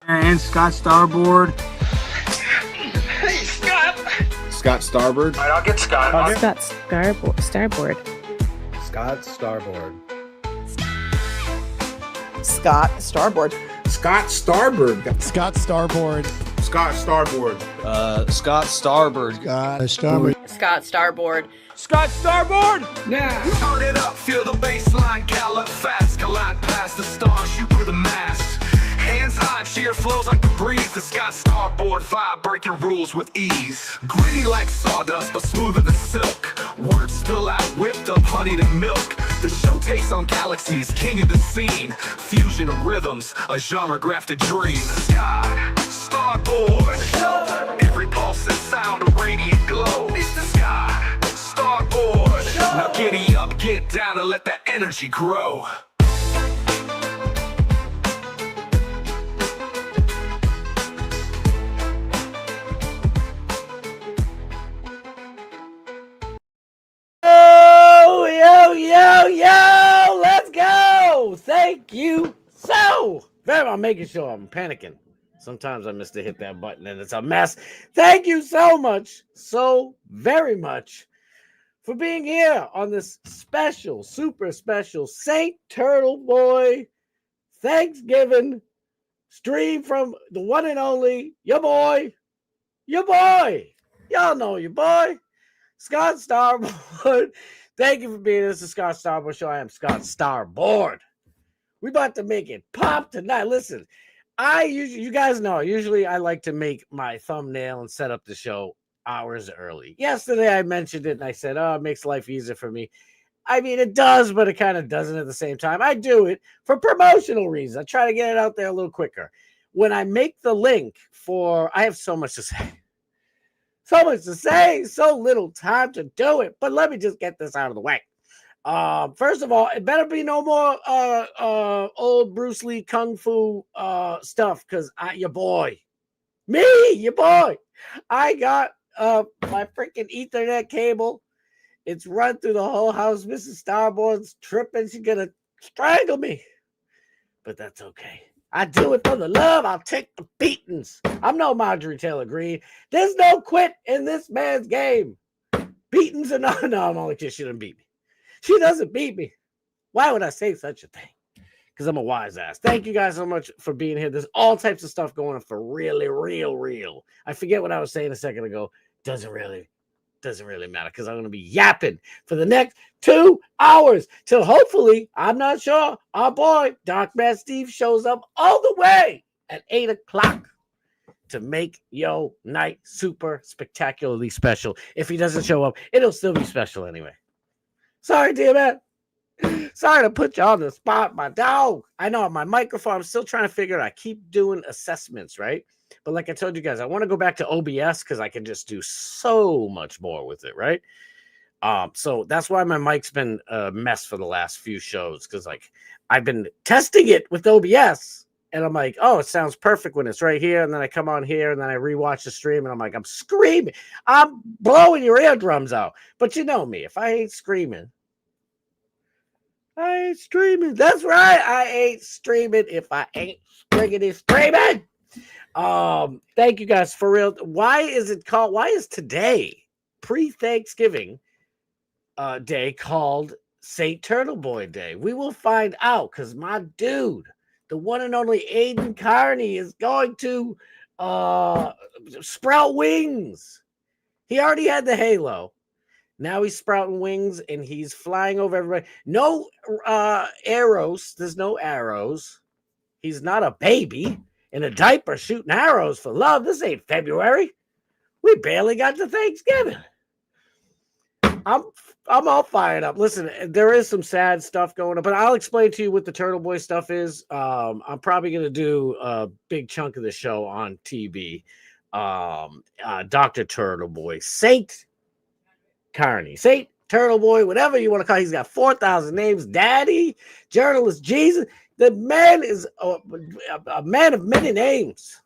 And Scott Starboard. Hey, Scott. Scott Starboard. All right, I'll get Scott. Scott Starboard. Scott Starboard. Scott Starboard. Scott Starboard. Scott Starboard. Scott Starboard. Scott Starboard. Scott Starboard. Scott Starboard. Scott Starboard! Now, turn it up, feel the bass line, gallop fast, collide past the stars, shoot through the mast. Hands high, cheer flows like the breeze. The Scott Starboard vibe, breaking rules with ease. Gritty like sawdust, but smoother than silk. Words spill out, whipped up honey and milk. The show takes on galaxies, king of the scene. Fusion of rhythms, a genre grafted dream. Scott Starboard. Every pulse and sound, a radiant glow. It's the Scott Starboard. Now giddy up, get down, and let that energy grow. Yo, let's go. Thank you so very much. I'm making sure I'm panicking. Sometimes I miss to hit that button and it's a mess. Thank you so very much for being here on this special, super special St. Turtleboy Thanksgiving stream from the one and only, your boy. Y'all know your boy, Scott Starboard. Thank you for being here. This is Scott Starboard Show. I am Scott Starboard. We about to make it pop tonight. Listen, you guys know, usually I like to make my thumbnail and set up the show hours early. Yesterday I mentioned it and I said, oh, it makes life easier for me. I mean, it does, but it kind of doesn't at the same time. I do it for promotional reasons. I try to get it out there a little quicker. When I make the link I have so much to say. So little time to do it. But let me just get this out of the way. First of all, it better be no more old Bruce Lee Kung Fu stuff, because your boy, I got my freaking Ethernet cable. It's run through the whole house. Mrs. Starboard's tripping. She's going to strangle me. But that's okay. I do it for the love. I'll take the beatings. I'm no Marjorie Taylor Greene. There's no quit in this man's game. Beatings or no, I'm only kidding. She didn't beat me. She doesn't beat me. Why would I say such a thing? Because I'm a wise ass. Thank you guys so much for being here. There's all types of stuff going on for really, real. I forget what I was saying a second ago. Doesn't really matter, because I'm going to be yapping for the next 2 hours till hopefully, I'm not sure, our boy Doc Man Steve shows up all the way at 8 o'clock to make your night super spectacularly special. If he doesn't show up, it'll still be special anyway. Sorry, dear man. Sorry to put you on the spot, my dog. I know my microphone, I'm still trying to figure it out. I keep doing assessments, right? But like I told you guys, I want to go back to OBS because I can just do so much more with it, right? So that's why my mic's been a mess for the last few shows, because like I've been testing it with OBS and I'm like, oh, it sounds perfect when it's right here. And then I come on here and then I rewatch the stream and I'm like, I'm screaming. I'm blowing your eardrums out. But you know me, if I ain't screaming, I ain't streaming. That's right. I ain't streaming if I ain't screaming. Thank you guys for real. Why is today pre-Thanksgiving day called St. Turtleboy Day? We will find out, because my dude, the one and only Aiden Carney, is going to sprout wings. He already had the halo. Now he's sprouting wings and he's flying over everybody. No arrows. There's no arrows. He's not a baby in a diaper shooting arrows for love. This ain't February. We barely got to Thanksgiving. I'm all fired up. Listen, there is some sad stuff going on, but I'll explain to you what the Turtleboy stuff is. I'm probably going to do a big chunk of the show on TV. Dr. Turtleboy, Saint Carney, Saint Turtleboy, whatever you want to call it. He's got 4,000 names. Daddy, journalist, Jesus. The man is a man of many names.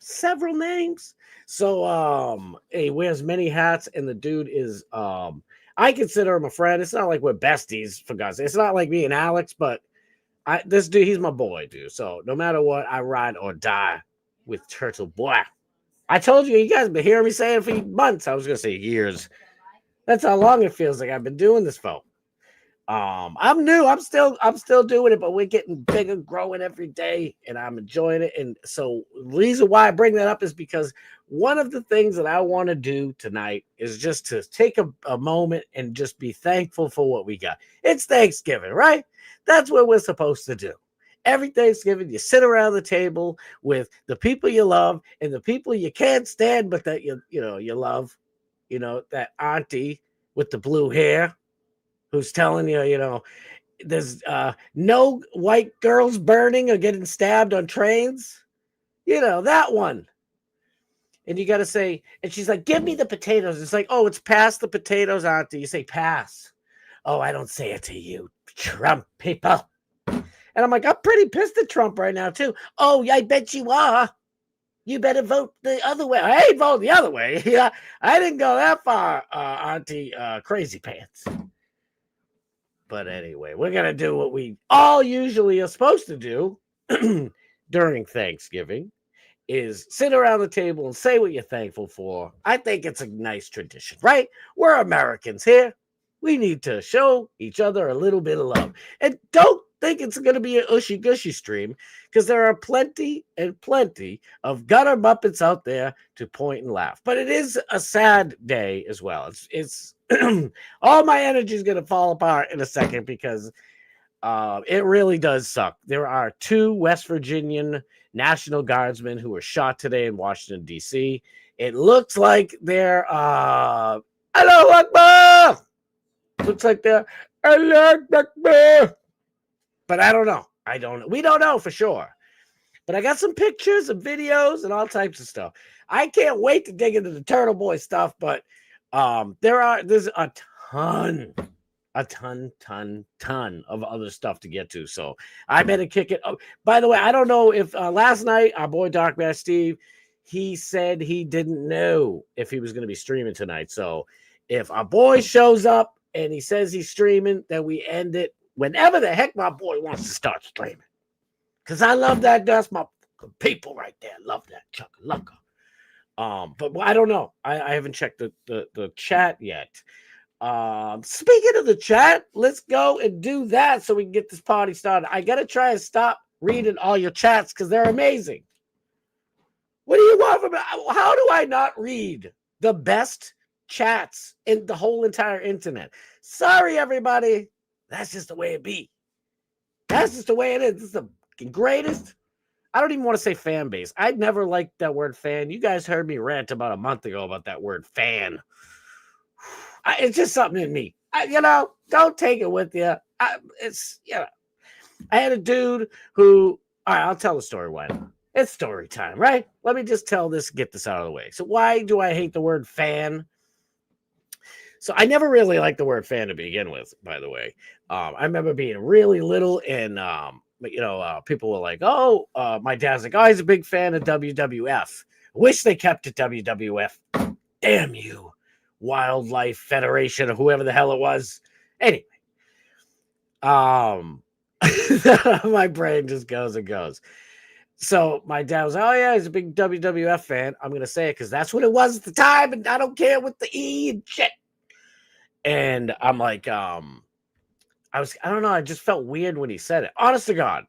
Several names. So he wears many hats, and the dude is I consider him a friend. It's not like we're besties, for God's sake. It's not like me and Alex, but This dude, he's my boy, dude. So no matter what, I ride or die with Turtleboy. I told you, you guys have been hearing me say it for months. I was gonna say years. That's how long it feels like I've been doing this for. I'm new. I'm still doing it, but we're getting bigger, growing every day, and I'm enjoying it. And so the reason why I bring that up is because one of the things that I want to do tonight is just to take a moment and just be thankful for what we got. It's Thanksgiving, right? That's what we're supposed to do. Every Thanksgiving, you sit around the table with the people you love and the people you can't stand, but that you love. You know, that auntie with the blue hair who's telling you, there's no white girls burning or getting stabbed on trains. You know, that one. And you got to say, and she's like, give me the potatoes. It's like, oh, it's past the potatoes, auntie. You say pass. Oh, I don't say it to you, Trump people. And I'm like, I'm pretty pissed at Trump right now, too. Oh, I bet you are. You better vote the other way. I ain't voting the other way. Yeah, I didn't go that far, Auntie Crazy Pants. But anyway, we're going to do what we all usually are supposed to do during Thanksgiving is sit around the table and say what you're thankful for. I think it's a nice tradition, right? We're Americans here. We need to show each other a little bit of love. And don't think it's going to be an ushy-gushy stream because there are plenty and plenty of gutter muppets out there to point and laugh. But it is a sad day as well. It's all my energy is going to fall apart in a second because it really does suck. There are 2 West Virginian National Guardsmen who were shot today in Washington, D.C. It looks like they're Hello, Akbar! Looks like they're Hello, Akbar! But I don't know. We don't know for sure. But I got some pictures and videos and all types of stuff. I can't wait to dig into the Turtleboy stuff, but there's a ton of other stuff to get to. So I better kick it. Oh, by the way, I don't know if last night our boy Darkman Steve, he said he didn't know if he was going to be streaming tonight. So if our boy shows up and he says he's streaming, then we end it whenever the heck my boy wants to start streaming. Because I love that. That's my people right there. Love that chucka-lucka. But I don't know. I haven't checked the chat yet. Speaking of the chat, let's go and do that so we can get this party started. I got to try and stop reading all your chats because they're amazing. What do you want from me? How do I not read the best chats in the whole entire internet? Sorry, everybody. That's just the way it be. That's just the way it is. This is the greatest. I don't even want to say fan base. I'd never liked that word fan. You guys heard me rant about a month ago about that word fan. It's just something in me. Don't take it with you. I had a dude who, all right, I'll tell the story why. It's story time, right? Let me just tell this, get this out of the way. So why do I hate the word fan? So I never really liked the word fan to begin with, by the way. I remember being really little and, people were like, my dad's like, oh, he's a big fan of WWF. Wish they kept it WWF. Damn you, Wildlife Federation or whoever the hell it was. Anyway, my brain just goes and goes. So my dad was, oh yeah, he's a big WWF fan. I'm going to say it because that's what it was at the time. And I don't care with the E and shit. And I'm like, I don't know. I just felt weird when he said it. Honest to God.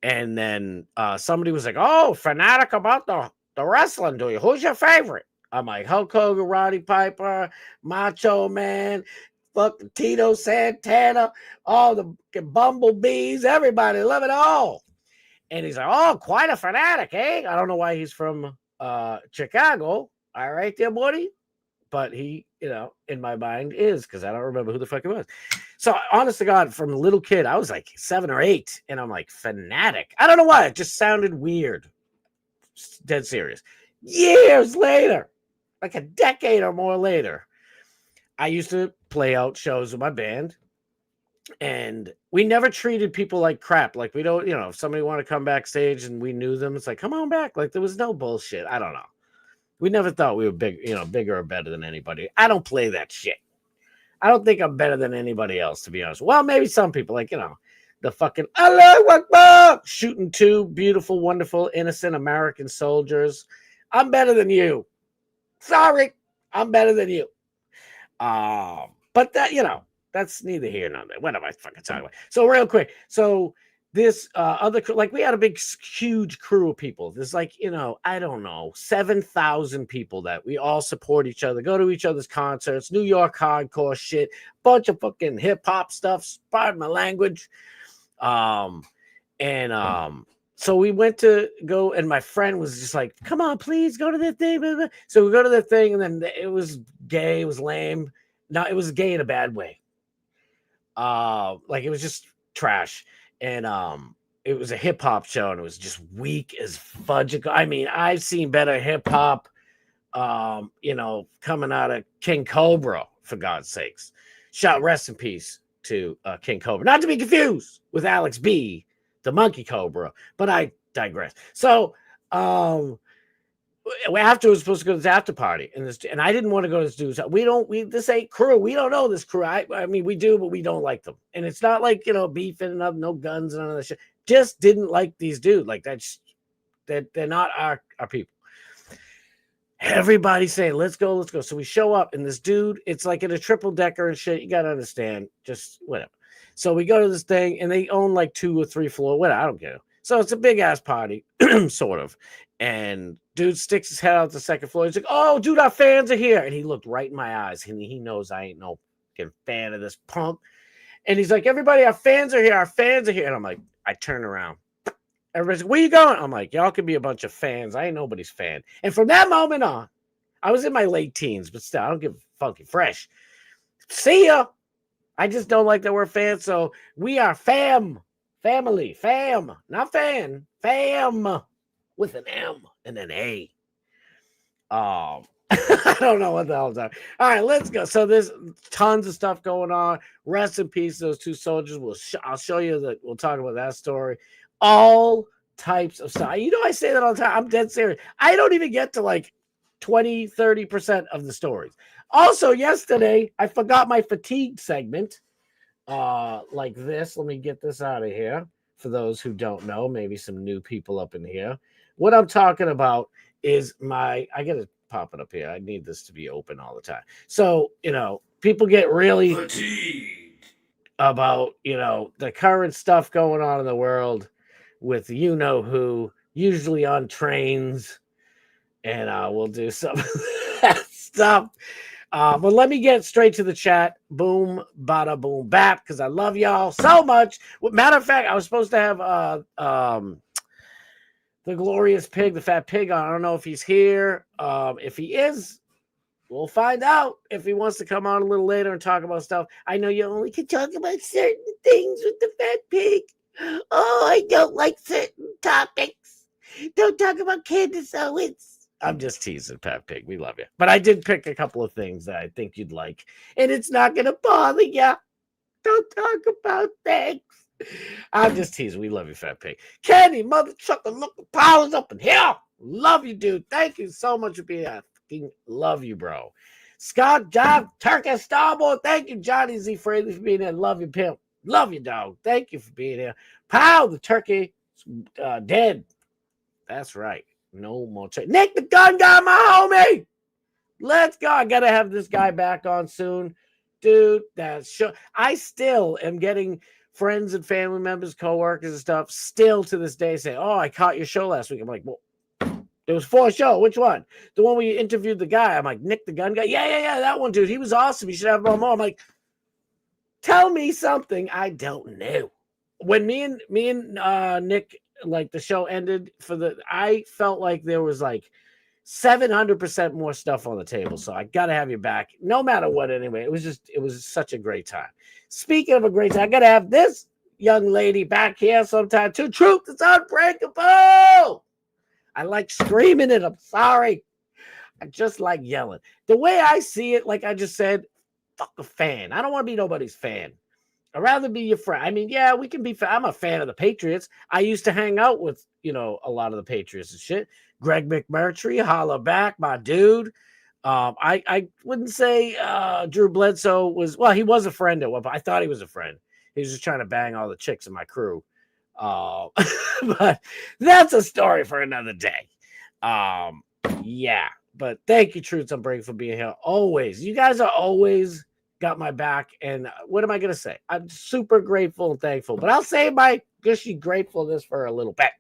And then somebody was like, oh, fanatic about the wrestling, do you? Who's your favorite? I'm like, Hulk Hogan, Roddy Piper, Macho Man, fucking Tito Santana, all the Bumblebees, everybody, love it all. And he's like, oh, quite a fanatic, eh? I don't know why he's from Chicago. All right there, buddy. But he, in my mind is because I don't remember who the fuck it was. So honest to God, from a little kid, I was like 7 or 8. And I'm like, fanatic. I don't know why. It just sounded weird. Dead serious. Years later, like a decade or more later, I used to play out shows with my band. And we never treated people like crap. Like we don't, if somebody wanted to come backstage and we knew them, it's like, come on back. Like there was no bullshit. I don't know. We never thought we were big, bigger or better than anybody. I don't play that shit. I don't think I'm better than anybody else, to be honest. Well, maybe some people, like, the fucking Allah Akbar shooting two beautiful, wonderful, innocent American soldiers. I'm better than you. Sorry, I'm better than you. But that, that's neither here nor there. What am I fucking talking about? So real quick, so this other like we had a big huge crew of people. There's like, I don't know, 7,000 people that we all support each other, go to each other's concerts, New York hardcore shit, bunch of fucking hip hop stuff, pardon my language. So we went to go, and my friend was just like, come on, please go to that thing. Blah, blah. So we go to the thing, and then it was gay, it was lame. No, it was gay in a bad way. Like it was just trash. And it was a hip hop show, and it was just weak as fudge. I mean, I've seen better hip hop, coming out of King Cobra, for God's sakes. Rest in peace to King Cobra. Not to be confused with Alex B, the Monkey Cobra, but I digress. So after we were supposed to go to this after party, and I didn't want to go to this dude's house. This ain't crew. We don't know this crew. I mean, we do, but we don't like them. And it's not like, beefing and no guns and none of that shit. Just didn't like these dudes. Like they're not our people. Everybody's saying, let's go. So we show up, and this dude, it's like in a triple decker and shit. You got to understand, just whatever. So we go to this thing, and they own like 2 or 3 floors. Whatever, I don't care. So it's a big ass party, sort of. And dude sticks his head out the second floor. He's like, oh, dude, our fans are here. And he looked right in my eyes. And he knows I ain't no fucking fan of this punk. And he's like, everybody, our fans are here. Our fans are here. And I'm like, I turn around. Everybody's like, where you going? I'm like, y'all can be a bunch of fans. I ain't nobody's fan. And from that moment on, I was in my late teens, but still, I don't give a funky fresh. See ya. I just don't like that we're fans. So we are family, not fan, fam. With an M and an A. I don't know what the hell's that. All right, let's go. So there's tons of stuff going on. Rest in peace, those 2 soldiers. I'll show you that. We'll talk about that story. All types of stuff. I say that all the time. I'm dead serious. I don't even get to like 20-30% of the stories. Also, yesterday, I forgot my fatigue segment. Like this. Let me get this out of here. For those who don't know, maybe some new people up in here. What I'm talking about is I got to pop it up here. I need this to be open all the time. So, people get really fatigued about, the current stuff going on in the world with who, usually on trains. And we'll do some of that stuff. But let me get straight to the chat. Boom, bada, boom, bap, because I love y'all so much. Matter of fact, I was supposed to have the glorious pig, the fat pig on. I don't know if he's here. If he is, we'll find out if he wants to come on a little later and talk about stuff. I know you only can talk about certain things with the fat pig. Oh, I don't like certain topics. Don't talk about Candace Owens. I'm just teasing, Fat Pig. We love you. But I did pick a couple of things that I think you'd like. And it's not going to bother you. Don't talk about things. I'm just teasing. We love you, Fat Pig. Kenny, mother chucker, look, the power's up in here. Love you, dude. Thank you so much for being here. I fucking love you, bro. Scott, John, Turkey, Starboard. Thank you, Johnny Z. Fraley, for being here. Love you, pimp. Love you, dog. Thank you for being here. Pow, the turkey, dead. That's right. No more turkey. Nick, the gun guy, my homie. Let's go. I got to have this guy back on soon. Dude, that's show. I still am getting friends and family members, coworkers and stuff, still to this day say, oh, I caught your show last week. I'm like, well, there was 4 shows. Which one? The one where you interviewed the guy. I'm like, Nick, the gun guy. Yeah, that one, dude. He was awesome. You should have him on more. I'm like, tell me something I don't know. When me and Nick, like the show ended I felt like there was like 700% more stuff on the table. So I got to have you back no matter what. Anyway, it was such a great time. Speaking of a great time, I got to have this young lady back here sometime too. Truth is unbreakable. I like screaming it. I'm sorry. I just like yelling. The way I see it, like I just said, fuck a fan. I don't want to be nobody's fan. I'd rather be your friend. I mean, yeah, we can be. I'm a fan of the Patriots. I used to hang out with, a lot of the Patriots and shit. Greg McMurtry, holla back, my dude. I wouldn't say Drew Bledsoe was. Well, he was a friend at one point. I thought he was a friend. He was just trying to bang all the chicks in my crew. But that's a story for another day. Yeah. But thank you, Truths on Break, for being here. Always. You guys are always got my back. And what am I going to say? I'm super grateful and thankful. But I'll save my gushy gratefulness for a little bit.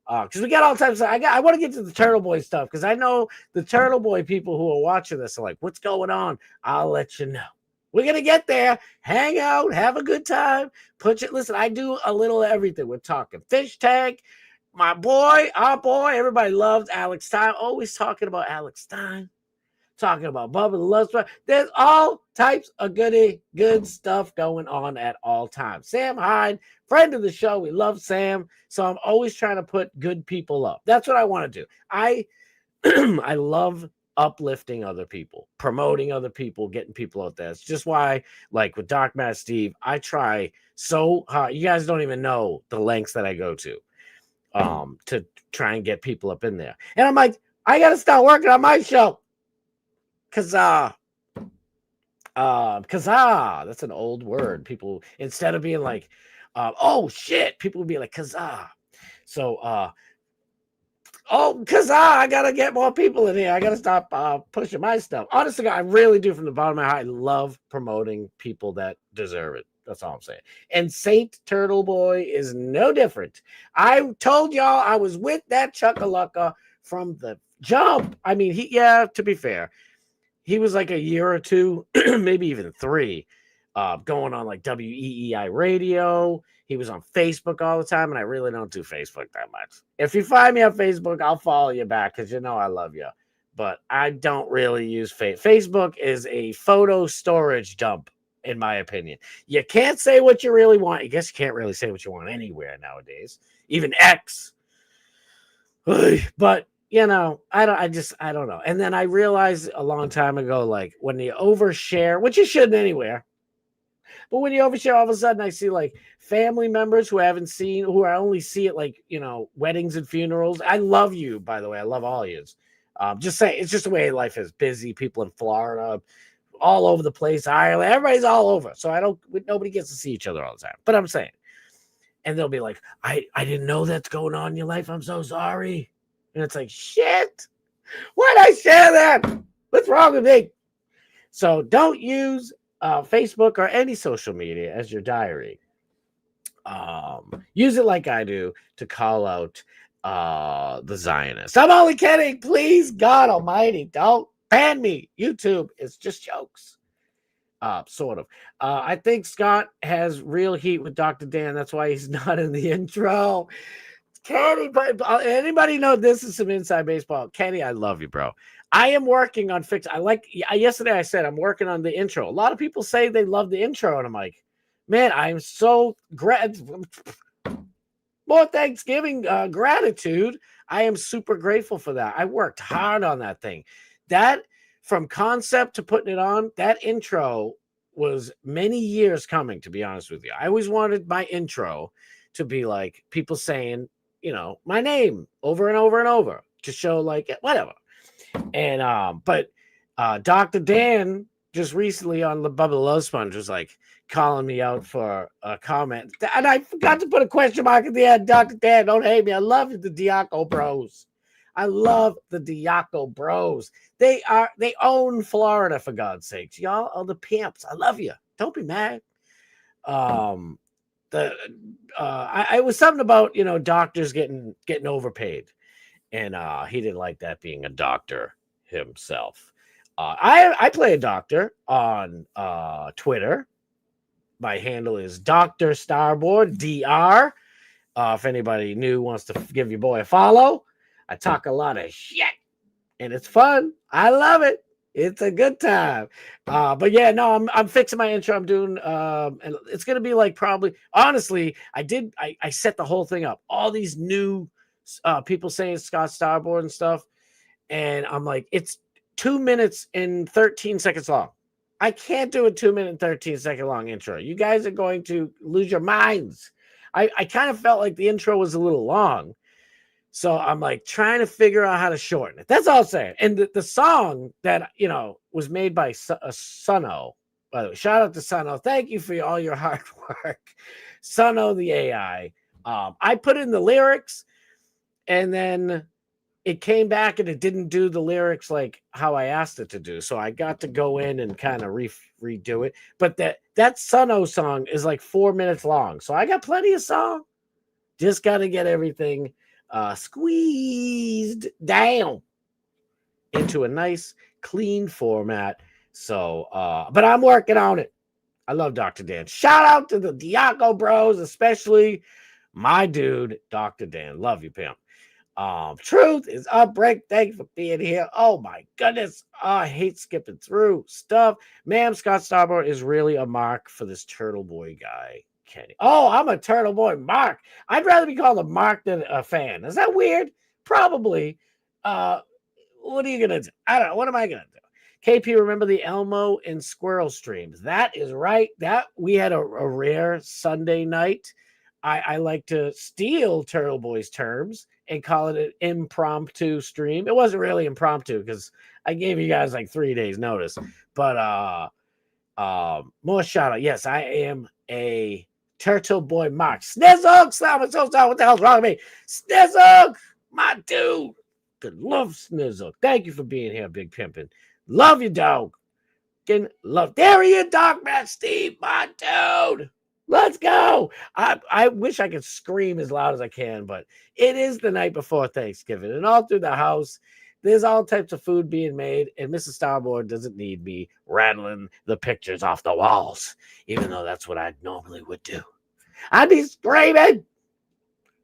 Because we got all types of, I want to get to the Turtleboy stuff, because I know the Turtleboy people who are watching this are like, what's going on? I'll let you know. We're going to get there, hang out, have a good time. Listen, I do a little of everything. We're talking fish tank, my boy, our boy. Everybody loves Alex Stein. Always talking about Alex Stein. Talking about Bubba the Love Sponge. There's all types of good stuff going on at all times. Sam Hyde, friend of the show. We love Sam. So I'm always trying to put good people up. That's what I want to do. I love uplifting other people, promoting other people, getting people out there. It's just why, like with Dark Matt Steve, I try so hard. You guys don't even know the lengths that I go to try and get people up in there. And I'm like, I got to start working on my show. Kazaa. That's an old word. People, instead of being like, oh shit, people would be like kazaa. So, kazaa, I gotta get more people in here. I gotta stop pushing my stuff. Honestly, I really do from the bottom of my heart. I love promoting people that deserve it. That's all I'm saying. And Saint Turtleboy is no different. I told y'all I was with that Chuckalacka from the jump. I mean, to be fair, he was like a year or two, maybe even 3, going on like WEEI radio. He was on Facebook all the time, and I really don't do Facebook that much. If you find me on Facebook, I'll follow you back because you know I love you. But I don't really use Facebook. Is a photo storage dump, in my opinion. You can't say what you really want. I guess you can't really say what you want anywhere nowadays, even X. But you know, I don't know. And then I realized a long time ago, like when you overshare, which you shouldn't anywhere, but when you overshare, all of a sudden I see like family members who I only see it like, you know, weddings and funerals. I love you, by the way. I love all yous. Just say it's just the way life is. Busy people in Florida, all over the place, Ireland, everybody's all over. So nobody gets to see each other all the time. But I'm saying, and they'll be like, I didn't know that's going on in your life. I'm so sorry. And it's like, shit, why'd I share that? What's wrong with me? So don't use Facebook or any social media as your diary. Use it like I do to call out the Zionists. I'm only kidding. Please, God almighty, don't ban me. YouTube is just jokes. Sort of. I think Scott has real heat with Dr. Dan. That's why he's not in the intro. Kenny, but anybody know this is some inside baseball? Kenny, I love you, bro. I am working on yesterday I said I'm working on the intro. A lot of people say they love the intro, and I'm like, man, I'm so more Thanksgiving gratitude. I am super grateful for that. I worked hard on that thing. That from concept to putting it on, that intro was many years coming, to be honest with you. I always wanted my intro to be like people saying, you know, my name over and over and over to show like whatever. And but Dr. Dan just recently on the Bubba the Love Sponge was like calling me out for a comment. And I forgot to put a question mark at the end. Dr. Dan, don't hate me. I love the Diaco Bros. I love the Diaco Bros. They own Florida, for God's sakes. Y'all are the pimps. I love you. Don't be mad. It was something about, you know, doctors getting overpaid, and he didn't like that being a doctor himself. I play a doctor on Twitter. My handle is Dr. Starboard, DR. If anybody new wants to give your boy a follow, I talk a lot of shit, and it's fun. I love it. It's a good time. But yeah, no, I'm fixing my intro. I'm doing and it's gonna be like probably honestly, I set the whole thing up. All these new people saying Scott Starboard and stuff, and I'm like, it's 2 minutes and 13 seconds long. I can't do a 2 minute and 13 second long intro. You guys are going to lose your minds. I kind of felt like the intro was a little long. So I'm like trying to figure out how to shorten it. That's all I'm saying. And the song that, you know, was made by Sunno, By the way, shout out to Suno. Thank you for all your hard work. Suno, the AI. I put in the lyrics, and then it came back and it didn't do the lyrics like how I asked it to do. So I got to go in and kind of redo it. But that Suno song is like 4 minutes long. So I got plenty of song. Just got to get everything squeezed down into a nice, clean format. So, but I'm working on it. I love Dr. Dan. Shout out to the Diaco bros, especially my dude, Dr. Dan. Love you, pimp. Truth is up, Break. Thank you for being here. Oh my goodness. I hate skipping through stuff. Ma'am, Scott Starboard is really a mark for this Turtleboy guy, Kenny. Oh, I'm a Turtleboy mark. I'd rather be called a mark than a fan. Is that weird? Probably. What are you gonna do? I don't know. What am I gonna do? KP, remember the Elmo and Squirrel streams? That is right. That we had a rare Sunday night. I like to steal Turtleboy's terms and call it an impromptu stream. It wasn't really impromptu because I gave you guys like 3 days notice. But more shout out. Yes, I am a Turtleboy Mark. Snizzle, Slam, so sorry. What the hell's wrong with me? Snizzle, my dude. Good love, Snizzle. Thank you for being here, Big Pimpin'. Love you, dog. Love. There he is, Dog Man Steve, my dude. Let's go. I wish I could scream as loud as I can, but it is the night before Thanksgiving, and all through the house, there's all types of food being made, and Mrs. Starboard doesn't need me rattling the pictures off the walls, even though that's what I normally would do. I'd be screaming.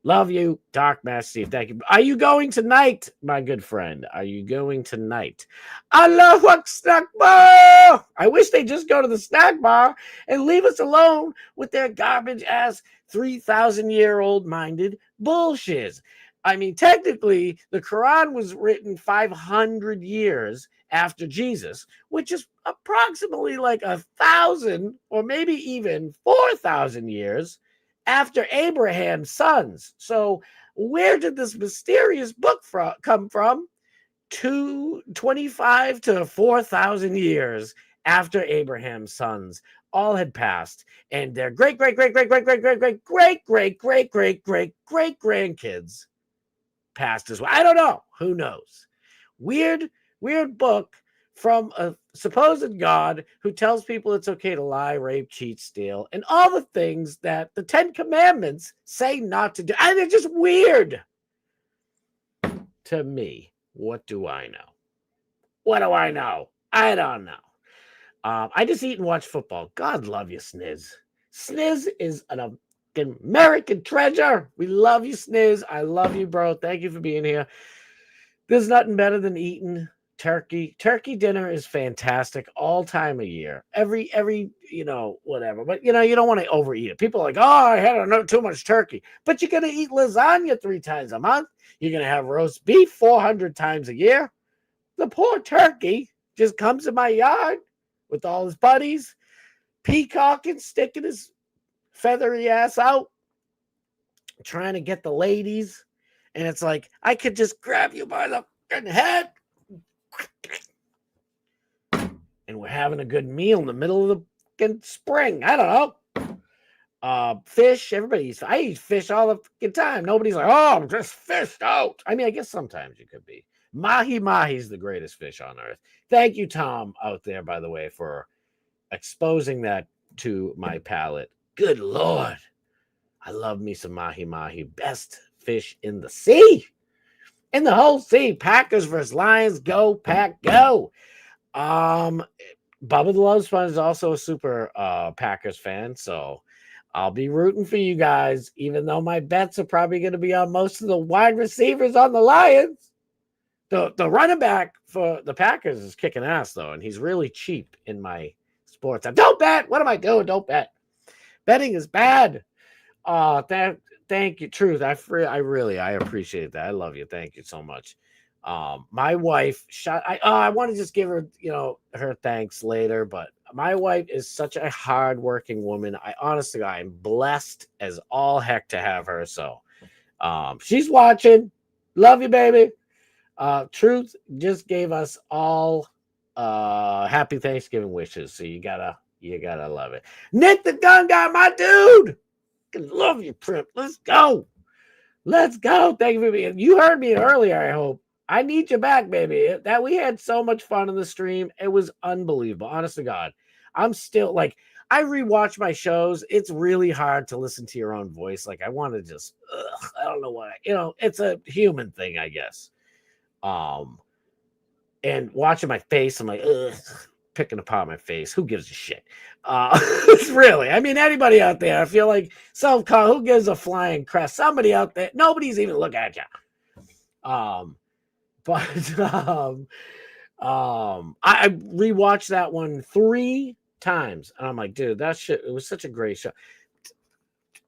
Love you, Dark Master Steve. Thank you. Are you going tonight, my good friend? Are you going tonight? I love what snack bar. I wish they'd just go to the snack bar and leave us alone with their garbage ass 3,000-year-old minded bullshit. I mean, technically, the Quran was written 500 years after Jesus, which is approximately like 1,000 or maybe even 4,000 years after Abraham's sons. So where did this mysterious book come from? 25 to 4,000 years after Abraham's sons all had passed, and their great grandkids passed as well. I don't know. Who knows? Weird book from a supposed God who tells people it's okay to lie, rape, cheat, steal, and all the things that the 10 Commandments say not to do. And they're just weird to me. What do I know? What do I know? I don't know. I just eat and watch football. God love you, Sniz. Sniz is an American treasure. We love you, Sniz. I love you, bro. Thank you for being here. There's nothing better than eating turkey. Turkey dinner is fantastic all time of year. Every whatever. But you don't want to overeat it. People are like, oh, I had too much turkey. But you're gonna eat lasagna 3 times a month. You're gonna have roast beef 400 times a year. The poor turkey just comes in my yard with all his buddies, peacocking, sticking his feathery ass out, trying to get the ladies. And it's like, I could just grab you by the head. And we're having a good meal in the middle of the spring. I don't know. Fish. Everybody eats. I eat fish all the time. Nobody's like, oh, I'm just fished out. I mean, I guess sometimes you could be. Mahi's the greatest fish on earth. Thank you, Tom, out there, by the way, for exposing that to my palate. Good Lord. I love me some mahi. Best fish in the sea. In the whole sea. Packers versus Lions. Go, Pack, go. Bubba the Love Sponge is also a super Packers fan, so I'll be rooting for you guys, even though my bets are probably going to be on most of the wide receivers on the Lions. The running back for the Packers is kicking ass, though, and he's really cheap in my sports. Don't bet. What am I doing? Don't bet. Betting is bad. Thank you, Truth. I appreciate that. I love you. Thank you so much. My wife I want to just give her, her thanks later, but my wife is such a hardworking woman. I'm blessed as all heck to have her. So, she's watching. Love you, baby. Truth just gave us all happy Thanksgiving wishes. So you gotta You gotta love it. Nick the Gun Guy, my dude. I love you, Primp. Let's go. Let's go. Thank you for being. You heard me earlier, I hope. I need you back, baby. That we had so much fun in the stream. It was unbelievable. Honest to God. I'm still like, I rewatch my shows. It's really hard to listen to your own voice. Like, I want to just, I don't know why. It's a human thing, I guess. And watching my face, I'm like, picking apart my face. Who gives a shit? It's really, I mean, anybody out there, I feel like who gives a flying crap? Somebody out there, nobody's even looking at you. I rewatched that one 3 times, and I'm like, dude, that shit, it was such a great show.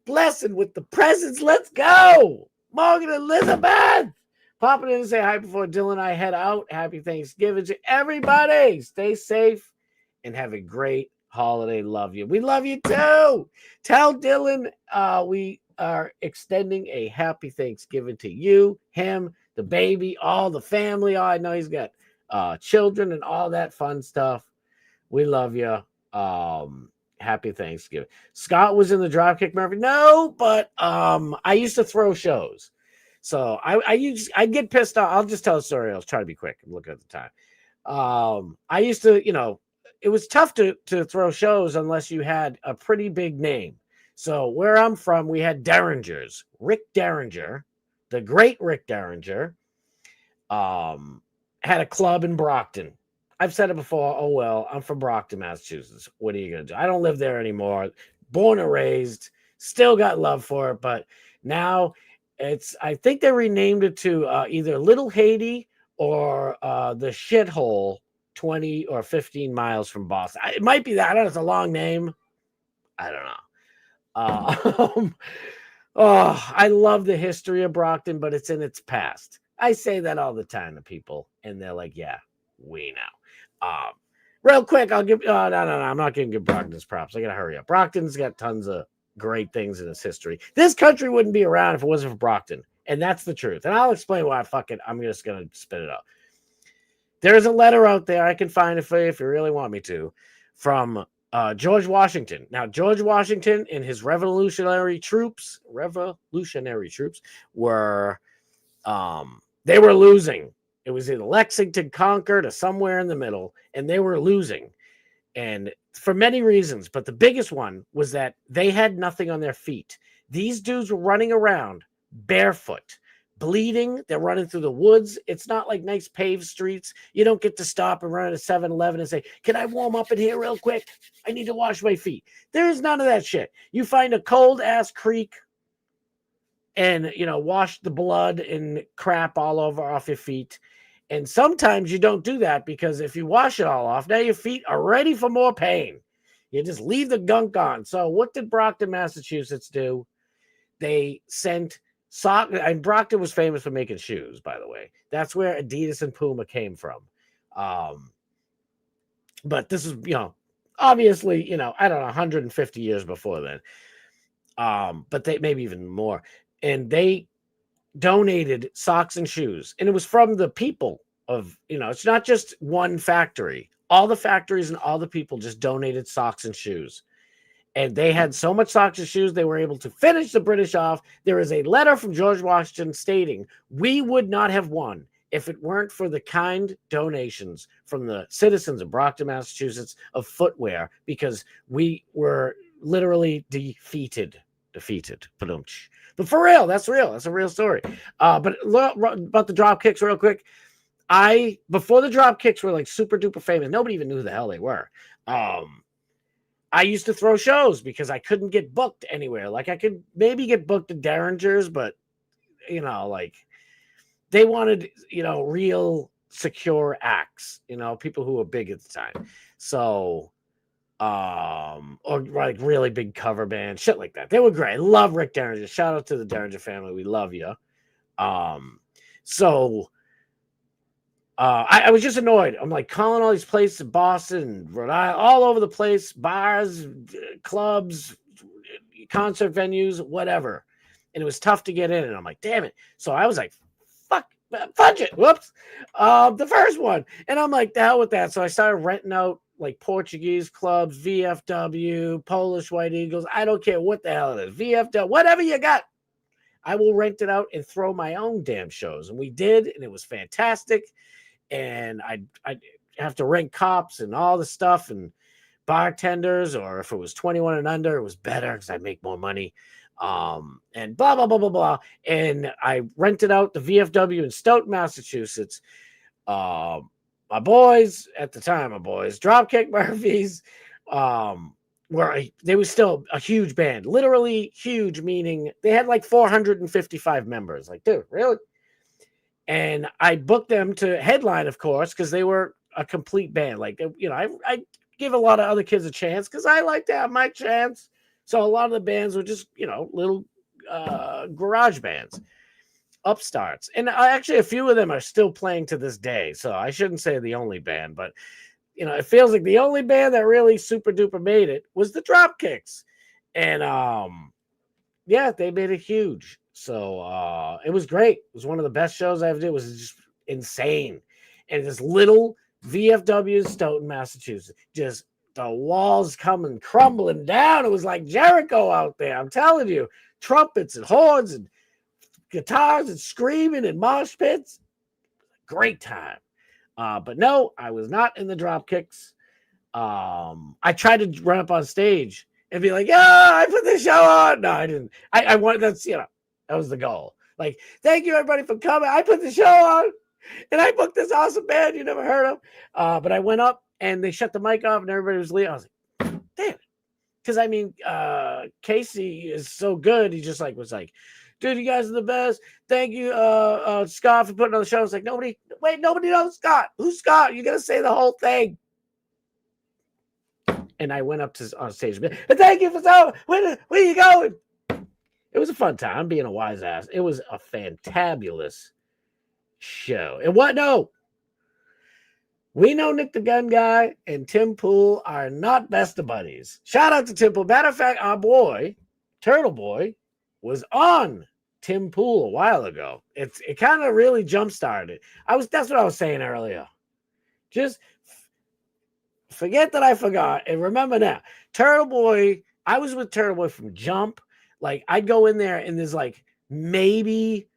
Blessed with the presents, let's go. Morgan Elizabeth popping in and say hi before Dylan and I head out. Happy Thanksgiving to everybody. Stay safe and have a great holiday. Love you. We love you too. Tell Dylan we are extending a happy Thanksgiving to you, him, the baby, all the family. I know he's got children and all that fun stuff. We love you. Happy Thanksgiving. Scott was in the Dropkick Murphy. No, but I used to throw shows. So I get pissed off. I'll just tell a story. I'll try to be quick. I'm looking at the time. I used to, it was tough to throw shows unless you had a pretty big name. So where I'm from, we had Derringers. Rick Derringer, the great Rick Derringer, had a club in Brockton. I've said it before. Oh, well, I'm from Brockton, Massachusetts. What are you going to do? I don't live there anymore. Born and raised, still got love for it. But now I think they renamed it to either Little Haiti or the shithole 20 or 15 miles from Boston. It might be that. I don't know. It's a long name. I don't know. I love the history of Brockton, but it's in its past. I say that all the time to people, and they're like, yeah, we know. Real quick, I'll give... no, I'm not going to give Brockton's props. I got to hurry up. Brockton's got tons of great things in its history. This country wouldn't be around if it wasn't for Brockton, and that's the truth. And I'll explain why. I'm just going to spit it out. There's a letter out there. I can find it for you if you really want me to, from George Washington. Now, George Washington and his revolutionary troops were, they were losing. It was in Lexington, Concord, or somewhere in the middle, and they were losing. And for many reasons, but the biggest one was that they had nothing on their feet. These dudes were running around barefoot, bleeding. They're running through the woods. It's not like nice paved streets. You don't get to stop and run at a 7-Eleven and say, can I warm up in here real quick? I need to wash my feet. There's none of that shit. You find a cold ass creek and, wash the blood and crap all over off your feet. And sometimes you don't do that because if you wash it all off, now your feet are ready for more pain. You just leave the gunk on. So what did Brockton, Massachusetts do? They sent socks. And Brockton was famous for making shoes, by the way. That's where Adidas and Puma came from. But this is, obviously, I don't know, 150 years before then. But they maybe even more. And they donated socks and shoes, and it was from the people of, it's not just one factory. All the factories and all the people just donated socks and shoes, and they had so much socks and shoes they were able to finish the British off. There is a letter from George Washington stating we would not have won if it weren't for the kind donations from the citizens of Brockton, Massachusetts, of footwear, because we were literally defeated. But for real, that's real. That's a real story. But about the drop kicks real quick. Before the drop kicks were like super duper famous, nobody even knew who the hell they were. I used to throw shows because I couldn't get booked anywhere. Like I could maybe get booked at Derringers, but like they wanted, real secure acts, people who were big at the time. So or like really big cover band, shit like that. They were great. I love Rick Derringer. Shout out to the Derringer family. We love you. So I was just annoyed. I'm like calling all these places in Boston, Rhode Island, all over the place, bars, clubs, concert venues, whatever. And it was tough to get in. And I'm like, damn it. So I was like, fudge it. Whoops. The first one. And I'm like, the hell with that. So I started renting out like Portuguese clubs, VFW, Polish White Eagles. I don't care what the hell it is. VFW, whatever you got. I will rent it out and throw my own damn shows. And we did, and it was fantastic. And I'd have to rent cops and all the stuff and bartenders, or if it was 21 and under, it was better because I'd make more money. And blah, blah, blah, blah, blah. And I rented out the VFW in Stoughton, Massachusetts. My boys, at the time, Dropkick Murphys, they were still a huge band, literally huge, meaning they had like 455 members. Like, dude, really? And I booked them to headline, of course, because they were a complete band. Like, you know, I give a lot of other kids a chance because I like to have my chance. So a lot of the bands were just, you know, little garage bands, upstarts. And actually a few of them are still playing to this day. So I shouldn't say the only band, but, you know, it feels like the only band that really super duper made it was the Dropkicks. And yeah, they made it huge. So it was great. It was one of the best shows I ever did. It was just insane. And this little VFW in Stoughton, Massachusetts, just the walls coming crumbling down. It was like Jericho out there. I'm telling you, trumpets and horns and guitars and screaming and mosh pits. Great time. But no, I was not in the Dropkicks. I tried to run up on stage and be like, yeah, I put this show on. No, I didn't. I wanted, that's, you know, that was the goal. Like, thank you everybody for coming. I put the show on and I booked this awesome band you never heard of. But I went up and they shut the mic off and everybody was leaving. I was like, damn it. Because I mean, Casey is so good. He just like was like, dude, you guys are the best. Thank you, Scott, for putting on the show. I was like, nobody knows Scott. Who's Scott? You got to say the whole thing. And I went up to on stage. Thank you for so. Where are you going? It was a fun time being a wise ass. It was a fantabulous show. And what? No. We know Nick the Gun Guy and Tim Pool are not best of buddies. Shout out to Tim Pool. Matter of fact, our boy, Turtleboy, was on Tim Pool a while ago. It kind of really jump-started. That's what I was saying earlier. Just forget that I forgot and remember now. Turtleboy, I was with Turtleboy from Jump. Like, I'd go in there and there's like maybe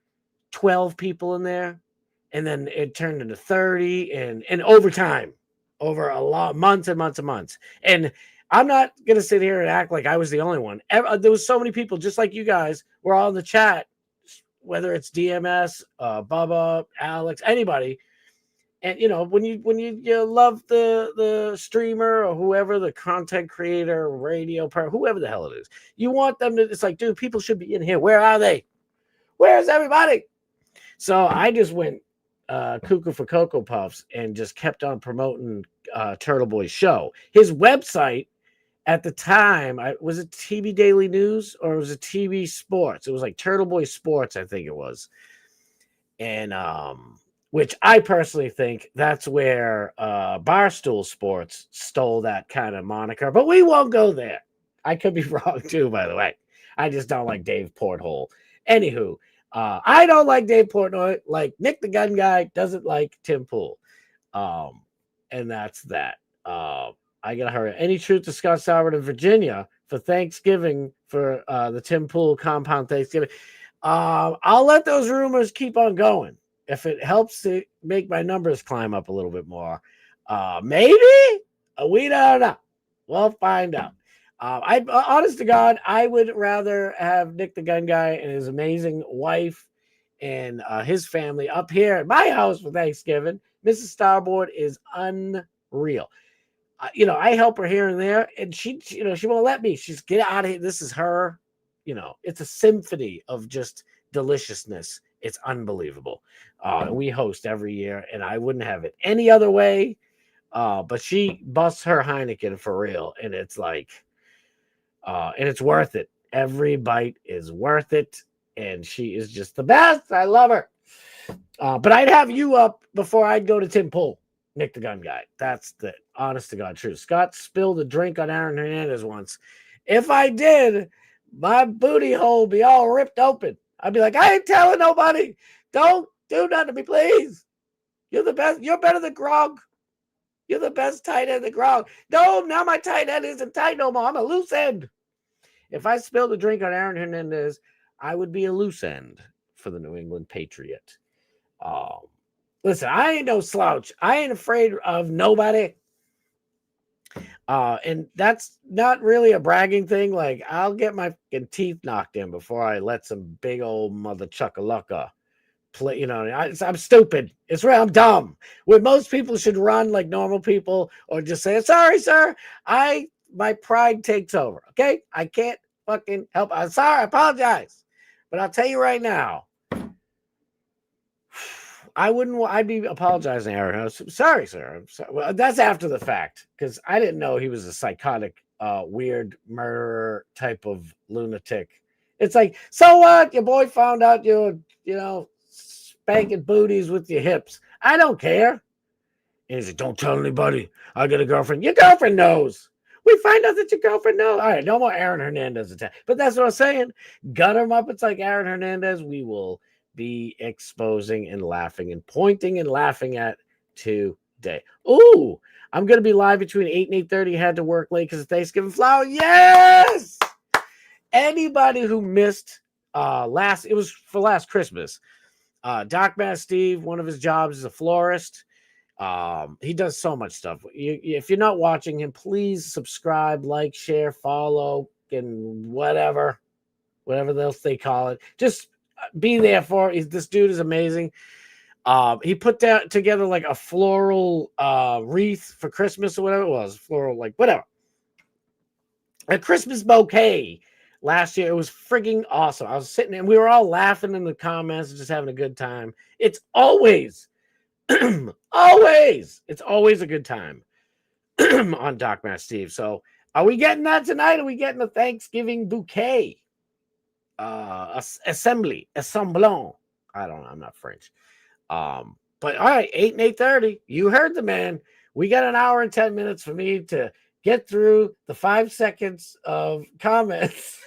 12 people in there. And then it turned into 30 and over time, over a lot, months and months and months. And I'm not going to sit here and act like I was the only one. There was so many people, just like you guys, were all in the chat, whether it's DMS, Bubba, Alex, anybody. And, you know, when you love the streamer or whoever, the content creator, radio, whoever the hell it is, you want them to, it's like, dude, people should be in here. Where are they? Where's everybody? So I just went cuckoo for Cocoa Puffs and just kept on promoting Turtleboy's show. His website at the time, was it TV Daily News or was it TV Sports? It was like Turtleboy Sports, I think it was. And which I personally think that's where Barstool Sports stole that kind of moniker. But we won't go there. I could be wrong too, by the way. I just don't like Dave Porthole. Anywho, I don't like Dave Portnoy. Like Nick the Gun Guy doesn't like Tim Pool. And that's that. I gotta hurry. Any truth to Scott Sauer in Virginia for Thanksgiving for the Tim Pool compound Thanksgiving? I'll let those rumors keep on going. If it helps to make my numbers climb up a little bit more, maybe we don't know. We'll find out. Honest to God, I would rather have Nick the Gun Guy and his amazing wife and his family up here at my house for Thanksgiving. Mrs. Starboard is unreal. You know, I help her here and there, and she won't let me. She's get out of here. This is her. You know, it's a symphony of just deliciousness. It's unbelievable. We host every year, and I wouldn't have it any other way. But she busts her Heineken for real, and it's like, and it's worth it. Every bite is worth it, and she is just the best. I love her. But I'd have you up before I'd go to Tim Pool, Nick the Gun Guy. That's the honest to God truth. Scott spilled a drink on Aaron Hernandez once. If I did, my booty hole would be all ripped open. I'd be like, I ain't telling nobody. Don't do nothing to me, please. You're the best. You're better than Gronk. You're the best tight end in the ground. No, now my tight end isn't tight no more. I'm a loose end. If I spilled a drink on Aaron Hernandez, I would be a loose end for the New England Patriot. Listen, I ain't no slouch. I ain't afraid of nobody. And that's not really a bragging thing. Like, I'll get my teeth knocked in before I let some big old mother chuckalacka play. You know, I'm stupid. It's real. I'm dumb. When most people should run like normal people or just say, sorry, sir. My pride takes over. Okay. I can't fucking help. I'm sorry. I apologize. But I'll tell you right now, I'd be apologizing to Aaron. Sorry, sir. I'm sorry. Well, that's after the fact because I didn't know he was a psychotic, weird murderer type of lunatic. It's like, so what? Your boy found out you're, spanking booties with your hips. I don't care. And he's like, don't tell anybody. I got a girlfriend. Your girlfriend knows. We find out that your girlfriend knows. All right, no more Aaron Hernandez attack. But that's what I'm saying. Gutter Muppets like Aaron Hernandez, we will be exposing and laughing and pointing and laughing at today. Ooh, I'm going to be live between 8 and 8:30. Had to work late because of Thanksgiving flower. Yes! Anybody who missed it was for last Christmas. Doc Mass Steve, one of his jobs is a florist. He does so much stuff. If you're not watching him, please subscribe, like, share, follow, and whatever else they call it. Just be there for it. This dude is amazing. He put together like a floral wreath for Christmas or whatever it was. Floral, like whatever. A Christmas bouquet last year. It was frigging awesome. I was sitting and we were all laughing in the comments, just having a good time. It's always it's always a good time on Doc Mass Steve. So are we getting that tonight? Are we getting a Thanksgiving bouquet? Assemblant. I don't know. I'm not French. But all right, 8 and 8:30. You heard the man. We got an hour and 10 minutes for me to get through the 5 seconds of comments.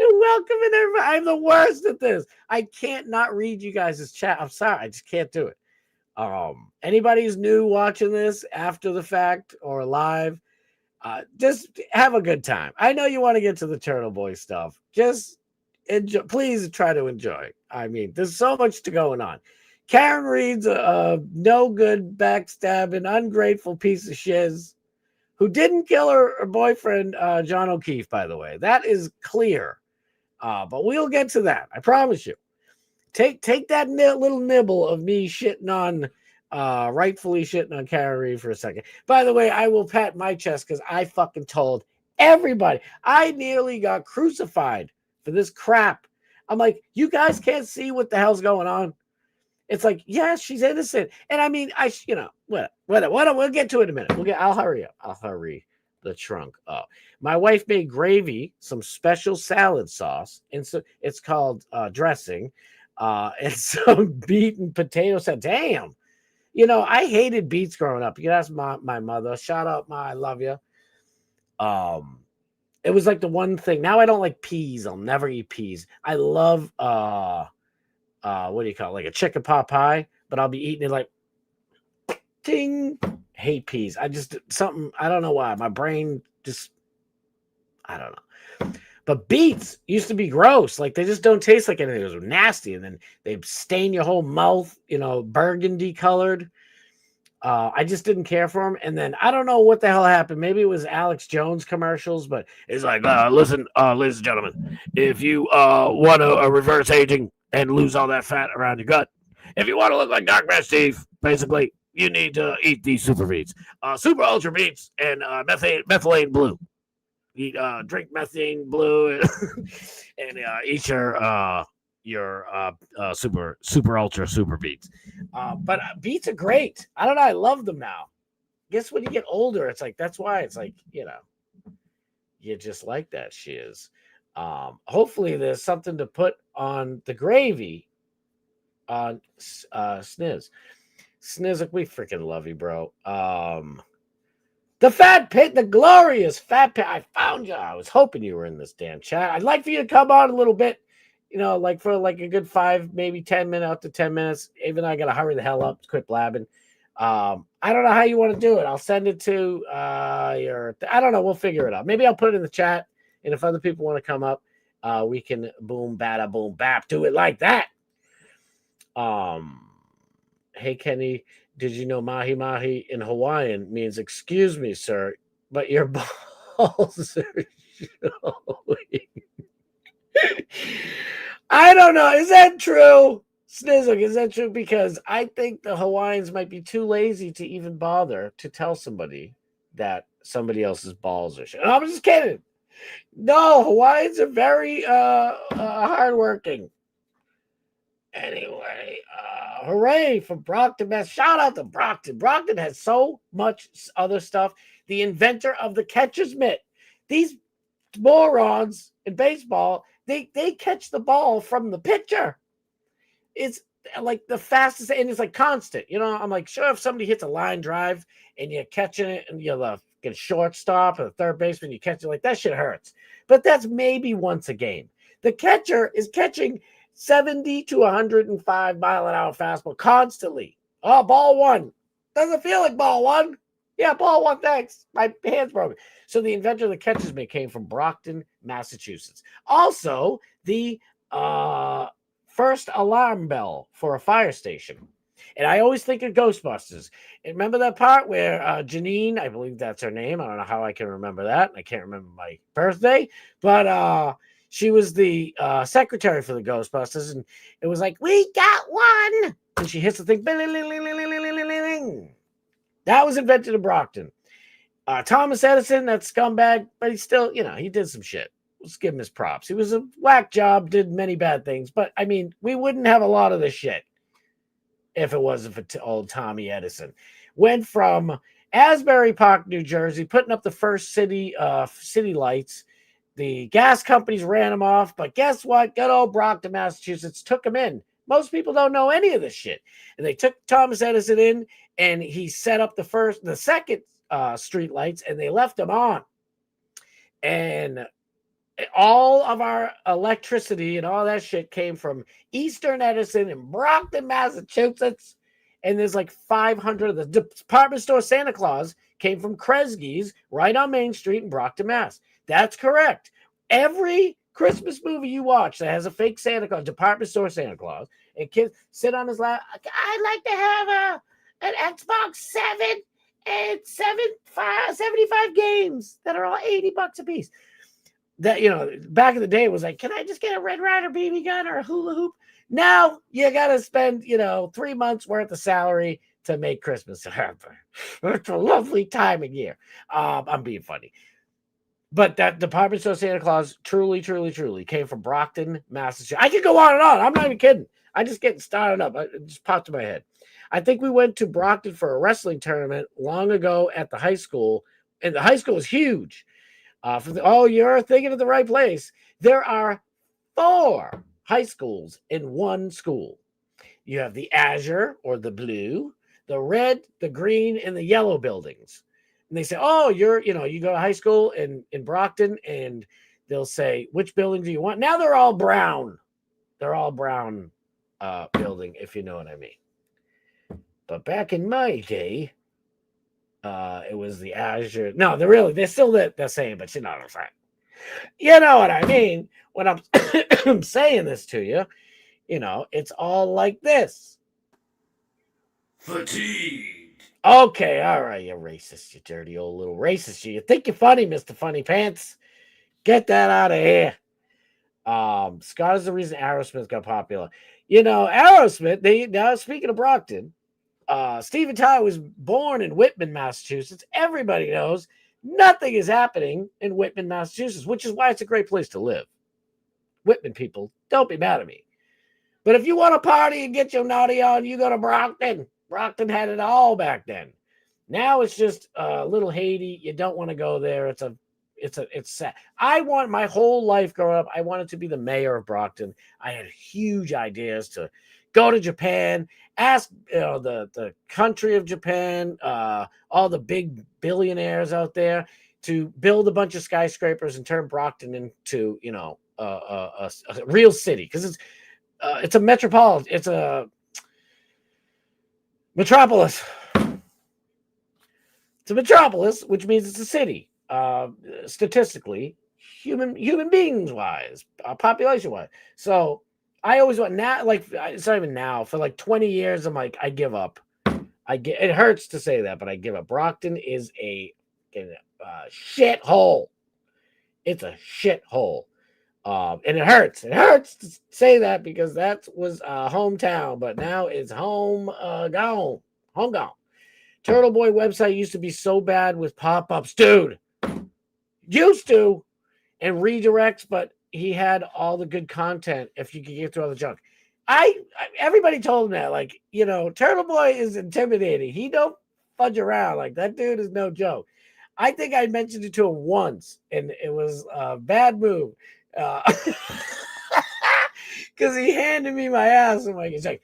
And welcoming everybody. I'm the worst at this. I can't not read you guys' chat. I'm sorry. I just can't do it. Anybody who's new watching this after the fact or live, just have a good time. I know you want to get to the Turtleboy stuff. Just enjoy. Please try to enjoy. I mean, there's so much to going on. Karen Reed's a no good, backstabbing, ungrateful piece of shiz who didn't kill her boyfriend, John O'Keefe, by the way. That is clear. But we'll get to that. I promise you. Take that little nibble of me shitting on, rightfully shitting on Karen Reed for a second. By the way, I will pat my chest because I fucking told everybody. I nearly got crucified for this crap. I'm like, you guys can't see what the hell's going on. It's like, yeah, she's innocent. And I mean, what? We'll get to it in a minute. I'll hurry up. I'll hurry the trunk up. My wife made gravy, some special salad sauce, and so it's called dressing, and some beet and potato salad. Damn. I hated beets growing up. You can ask my mother. Shout out, Ma, I love you. It was like the one thing. Now I don't like peas. I'll never eat peas. I love what do you call it? Like a chicken pot pie, but I'll be eating it like ting. Hate peas. I don't know why. My brain just, I don't know. But beets used to be gross. Like they just don't taste like anything. It was nasty. And then they stain your whole mouth, burgundy colored. I just didn't care for them. And then I don't know what the hell happened. Maybe it was Alex Jones commercials, but it's like, listen, ladies and gentlemen, if you want to reverse aging and lose all that fat around your gut, if you want to look like Doc Mass Steve, basically, you need to eat these super beets, super ultra beets, and methylene blue. Drink methane blue and eat your super ultra super beets. But beets are great. I don't know. I love them now. Guess when you get older, it's like that's why it's like you just like that shiz. Hopefully, there's something to put on the gravy on Sniz. Sniz, we freaking love you, bro. The fat pit, the glorious fat pit. I found you. I was hoping you were in this damn chat. I'd like for you to come on a little bit, for like a good 5, maybe 10 minutes, up to 10 minutes. Even though I got to hurry the hell up, quit blabbing. I don't know how you want to do it. I'll send it to I don't know. We'll figure it out. Maybe I'll put it in the chat. And if other people want to come up, we can boom, bada, boom, bap, do it like that. Hey, Kenny, did you know mahi mahi in Hawaiian means excuse me, sir, but your balls are showing? I don't know. Is that true? Snizzle, is that true? Because I think the Hawaiians might be too lazy to even bother to tell somebody that somebody else's balls are showing. I'm just kidding. No, Hawaiians are very hardworking. Anyway, hooray for Brockton, Mass. Shout out to Brockton. Brockton has so much other stuff. The inventor of the catcher's mitt. These morons in baseball, they catch the ball from the pitcher. It's like the fastest, and it's like constant. You know, I'm like, sure, if somebody hits a line drive and you're catching it and you're get a shortstop or the third baseman, you catch it, like that shit hurts. But that's maybe once a game. The catcher is catching 70 to 105 mile an hour fastball constantly. Oh, ball one. Doesn't feel like ball one. Yeah, ball one, thanks. My hand's broken. So the inventor of the catcher's mitt came from Brockton, Massachusetts. Also, the first alarm bell for a fire station. And I always think of Ghostbusters. And remember that part where Janine, I believe that's her name. I don't know how I can remember that. I can't remember my birthday. But she was the secretary for the Ghostbusters. And it was like, we got one. And she hits the thing. That was invented in Brockton. Thomas Edison, that scumbag, but he still, he did some shit. Let's give him his props. He was a whack job, did many bad things. But, I mean, we wouldn't have a lot of this shit if it wasn't for old Tommy Edison. Went from Asbury Park, New Jersey, putting up the first city lights. The gas companies ran them off. But guess what? Good old Brockton, Massachusetts took them in. Most people don't know any of this shit. And they took Thomas Edison in, and he set up the second street lights, and they left them on. And all of our electricity and all that shit came from Eastern Edison in Brockton, Massachusetts. And there's like 500 of the department store Santa Claus came from Kresge's right on Main Street in Brockton, Mass. That's correct. Every Christmas movie you watch that has a fake Santa Claus, department store Santa Claus, and kids sit on his lap. I'd like to have an Xbox 7 and 75 games that are all $80 a piece. That, back in the day, it was like, can I just get a Red Ryder BB gun or a hula hoop? Now you got to spend, 3 months worth of salary to make Christmas happen. It's a lovely time of year. I'm being funny. But that department store Santa Claus truly, truly, truly came from Brockton, Massachusetts. I could go on and on. I'm not even kidding. I just getting started up. It just popped in my head. I think we went to Brockton for a wrestling tournament long ago at the high school. And the high school is huge. You're thinking of the right place. There are 4 high schools in one school. You have the azure or the blue, the red, the green, and the yellow buildings. And they say, you go to high school in Brockton, and they'll say, which building do you want? Now they're all brown. They're all brown building, if you know what I mean. But back in my day, it was the azure. No, they're still the same, but you know what I'm saying. You know what I mean when I'm saying this to you. It's all like this. Fatigued. Okay, all right, you racist, you dirty old little racist. You think you're funny, Mr. Funny Pants? Get that out of here. Scott is the reason Aerosmith got popular. Aerosmith. Now speaking of Brockton. Steven Tyler was born in Whitman, Massachusetts. Everybody knows nothing is happening in Whitman, Massachusetts, which is why it's a great place to live. Whitman people, don't be mad at me. But if you want to party and get your naughty on, you go to Brockton. Brockton had it all back then. Now it's just a little Haiti. You don't want to go there. It's sad. I want my whole life growing up, I wanted to be the mayor of Brockton. I had huge ideas to go to Japan, ask the country of Japan, all the big billionaires out there to build a bunch of skyscrapers and turn Brockton into a real city, because it's a metropolitan, it's a metropolis. It's a metropolis, which means it's a city. Statistically, human beings wise, population wise. So I always want now, like it's not even now. For like 20 years, I'm like, I give up. It hurts to say that, but I give up. Brockton is a shithole. It's a shithole. And it hurts. It hurts to say that because that was hometown, but now it's home gone. Home gone. Turtleboy website used to be so bad with pop-ups, dude. Used to, and redirects, but he had all the good content if you could get through all the junk. Everybody told him that, like, you know, Turtleboy is intimidating. He don't fudge around. Like, that dude is no joke. I think I mentioned it to him once, and it was a bad move. Because he handed me my ass. I'm like, he's like,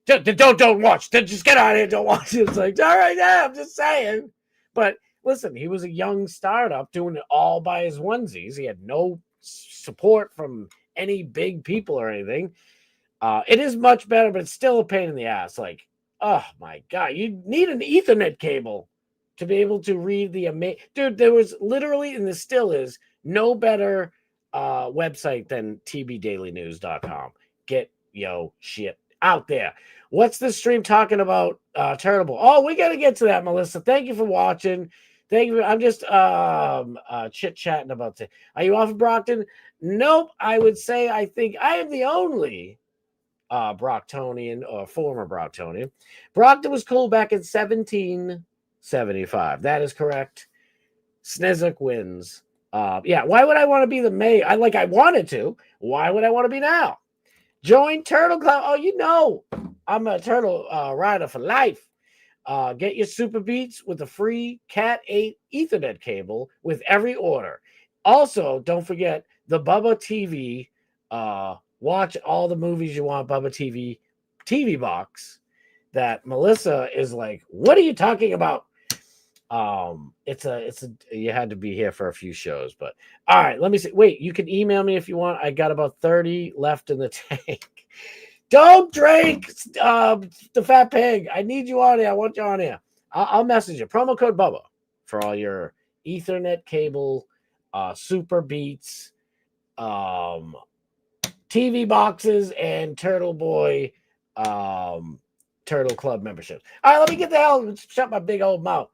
don't watch. Just get out of here. Don't watch it. It's like, all right, yeah, I'm just saying. But listen, he was a young startup doing it all by his onesies. He had no support from any big people or anything. It is much better, but it's still a pain in the ass. Like, oh my God, you need an Ethernet cable to be able to read the dude. There was literally, and there still is, no better website than tbdailynews.com. Get yo shit out there. What's this stream talking about? Turtleboy. Oh, we got to get to that, Melissa. Thank you for watching. Thank you. I'm just chit-chatting about it. Are you off of Brockton? Nope. I would say I think I am the only Brocktonian or former Brocktonian. Brockton was cool back in 1775. That is correct. Snizzuk wins. Yeah, why would I want to be the mayor? I wanted to. Why would I want to be now? Join Turtle Club. Oh, you know, I'm a turtle rider for life. Get your super beats with a free Cat 8 Ethernet cable with every order. Also, don't forget the Bubba TV. Watch all the movies you want. Bubba TV box. That Melissa is like, what are you talking about? It's a you had to be here for a few shows, but all right, let me see. Wait, you can email me if you want. I got about 30 left in the tank. Don't drink the fat pig. I need you on here. I want you on here. I'll message you. Promo code Bubba for all your Ethernet cable, super beats, TV boxes, and Turtleboy Turtle Club memberships. All right, let me get the hell. Shut my big old mouth.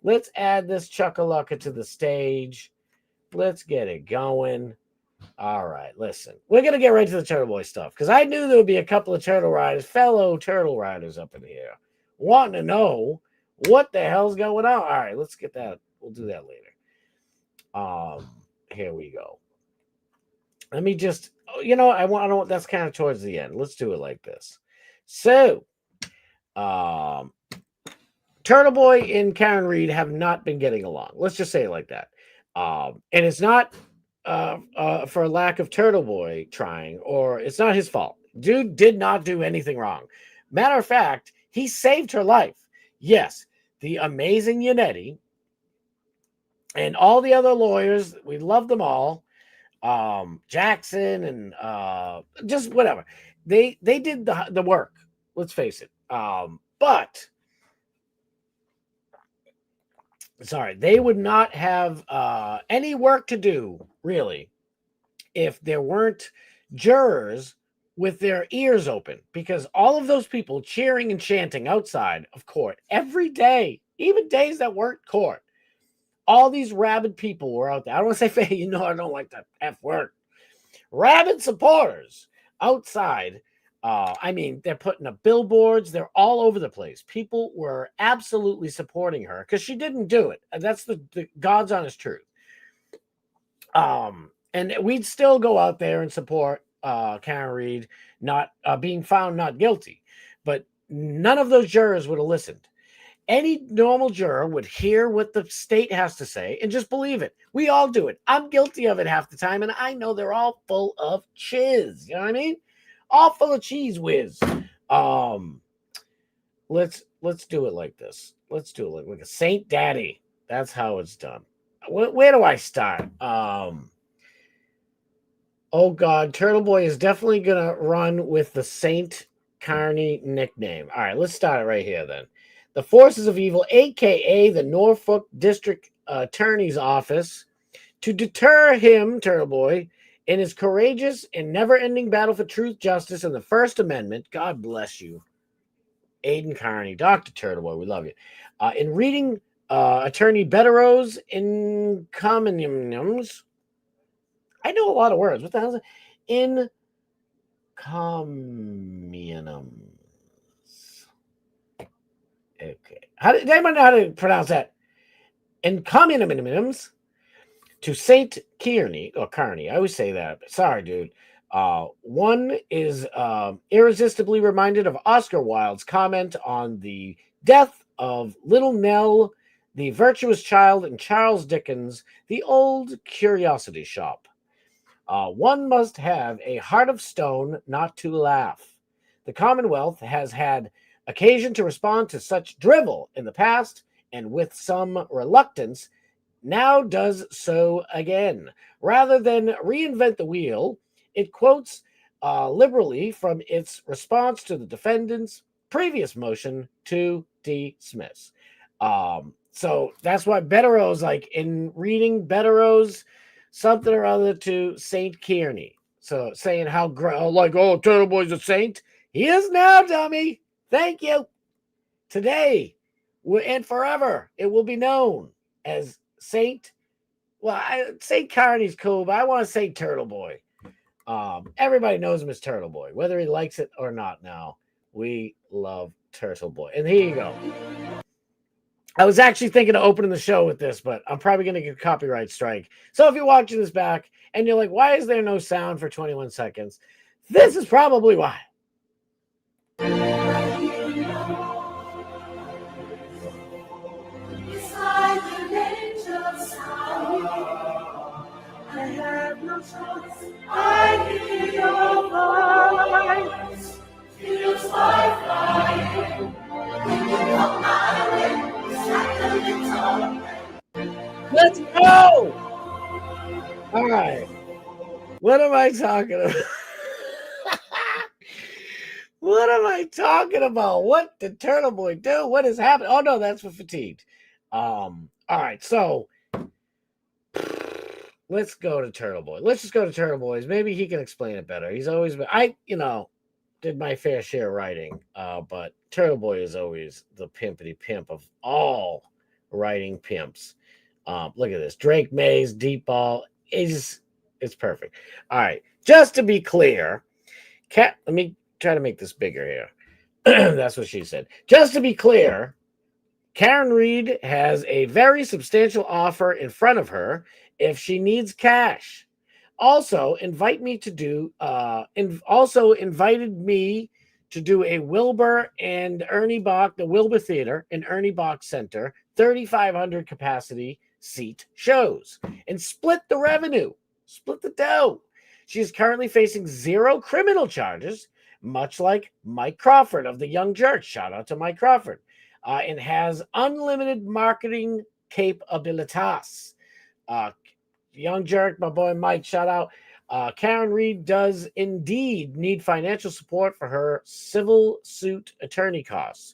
Let's add this Chuckalunka to the stage. Let's get it going. All right, listen. We're going to get right to the Turtleboy stuff because I knew there would be a couple of fellow turtle riders up in here wanting to know what the hell's going on. All right, let's get that. We'll do that later. Here we go. Let me just, I don't, that's kind of towards the end. Let's do it like this. So, Turtleboy and Karen Reed have not been getting along. Let's just say it like that. And it's not for lack of Turtleboy trying, or it's not his fault. Dude did not do anything wrong. Matter of fact, he saved her life. Yes, the amazing Yannetti and all the other lawyers, we love them all. Jackson and just whatever. They did the work. Let's face it. But sorry, they would not have any work to do, really, if there weren't jurors with their ears open, because all of those people cheering and chanting outside of court every day, even days that weren't court, all these rabid people were out there. I don't want to say, I don't like that F word. Rabid supporters outside. They're putting up billboards. They're all over the place. People were absolutely supporting her because she didn't do it. And that's the God's honest truth. And we'd still go out there and support Karen Reed not being found not guilty. But none of those jurors would have listened. Any normal juror would hear what the state has to say and just believe it. We all do it. I'm guilty of it half the time, and I know they're all full of chiz. You know what I mean? All full of cheese whiz. Let's do it like this. Let's do it like a Saint Daddy. That's how it's done. Where do I start? Oh God, Turtleboy is definitely gonna run with the Saint Carney nickname. All right, let's start it right here then. the forces of evil, aka the Norfolk District Attorney's Office, to deter him, Turtleboy, in his courageous and never-ending battle for truth, justice, and the First Amendment. God bless you, Aiden Carney, Dr. Turtleboy, we love you. In reading Attorney Bettero's encomiums, I know a lot of words. What the hell is it? Encomiums. Okay. Does anyone know how to pronounce that? Encomiums to Saint Kearney or Carney. I always say that. Sorry, dude. One is irresistibly reminded of Oscar Wilde's comment on the death of Little Nell, the virtuous child, in Charles Dickens' The Old Curiosity Shop. One must have a heart of stone not to laugh. The Commonwealth has had occasion to respond to such drivel in the past, and with some reluctance now does so again. Rather than reinvent the wheel, it quotes liberally from its response to the defendant's previous motion to dismiss. So that's why Bettero's, like, in reading Bettero's something or other to Saint Kearney. So saying how Turtleboy's a saint. He is now, dummy. Thank you. Today and forever, it will be known as Saint. Well, Saint Carney's cool, but I want to say Turtleboy. Everybody knows him as Turtleboy, whether he likes it or not. Now we love Turtleboy, and here you go. I was actually thinking of opening the show with this, but I'm probably going to get a copyright strike. So if you're watching this back and you're like, "Why is there no sound for 21 seconds?" This is probably why. I have no choice. I hear your voice. Feels like flying. Come my way. Let's go! All right. What am I talking about? What am I talking about? What did Turtleboy do? What is happening? Oh, no, that's for fatigued. All right, so let's go to Turtleboy. Let's just go to Turtleboy's. Maybe he can explain it better. He's always been, did my fair share of writing, but Turtleboy is always the pimpity pimp of all writing pimps. Look at this. Drake Mays, Deep Ball. It's perfect. All right, just to be clear, let me try to make this bigger here. That's what she said. Just to be clear, Karen Reed has a very substantial offer in front of her if she needs cash. Also, invited me to do a Wilbur and Ernie Bach, the Wilbur Theater and Ernie Bach Center, 3,500 capacity seat shows, and split the revenue, split the dough. She is currently facing 0 criminal charges, much like Mike Crawford of the Young Jerk. Shout out to Mike Crawford. And has unlimited marketing capabilitas. Young Jerk, my boy Mike, shout out. Karen Reed does indeed need financial support for her civil suit attorney costs.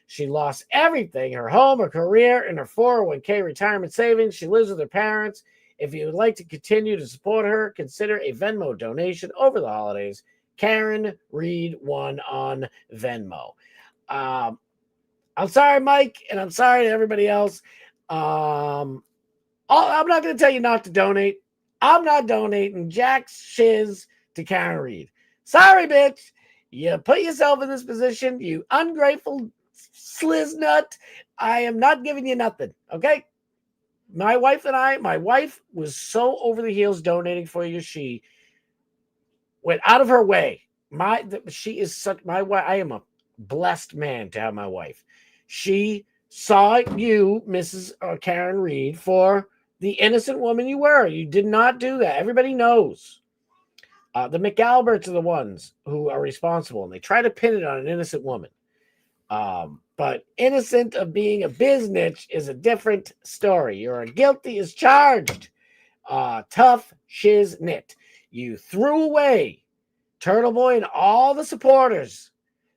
She lost everything, her home, her career, and her 401k retirement savings. She lives with her parents. If you would like to continue to support her, consider a Venmo donation over the holidays. Karen Reed 1 on Venmo. I'm sorry, Mike, and I'm sorry to everybody else. I'm not going to tell you not to donate. I'm not donating jack shiz to Karen Reed. Sorry, bitch. You put yourself in this position, you ungrateful sliznut. I am not giving you nothing, okay? My wife was so over the heels donating for you. She went out of her way. She is such my wife. I am a blessed man to have my wife. She saw you, Mrs. Karen Reed, for the innocent woman you were. You did not do that. Everybody knows. The McAlberts are the ones who are responsible, and they try to pin it on an innocent woman. But innocent of being a biznitch is a different story. You're guilty as charged. Tough shiznit. You threw away Turtleboy and all the supporters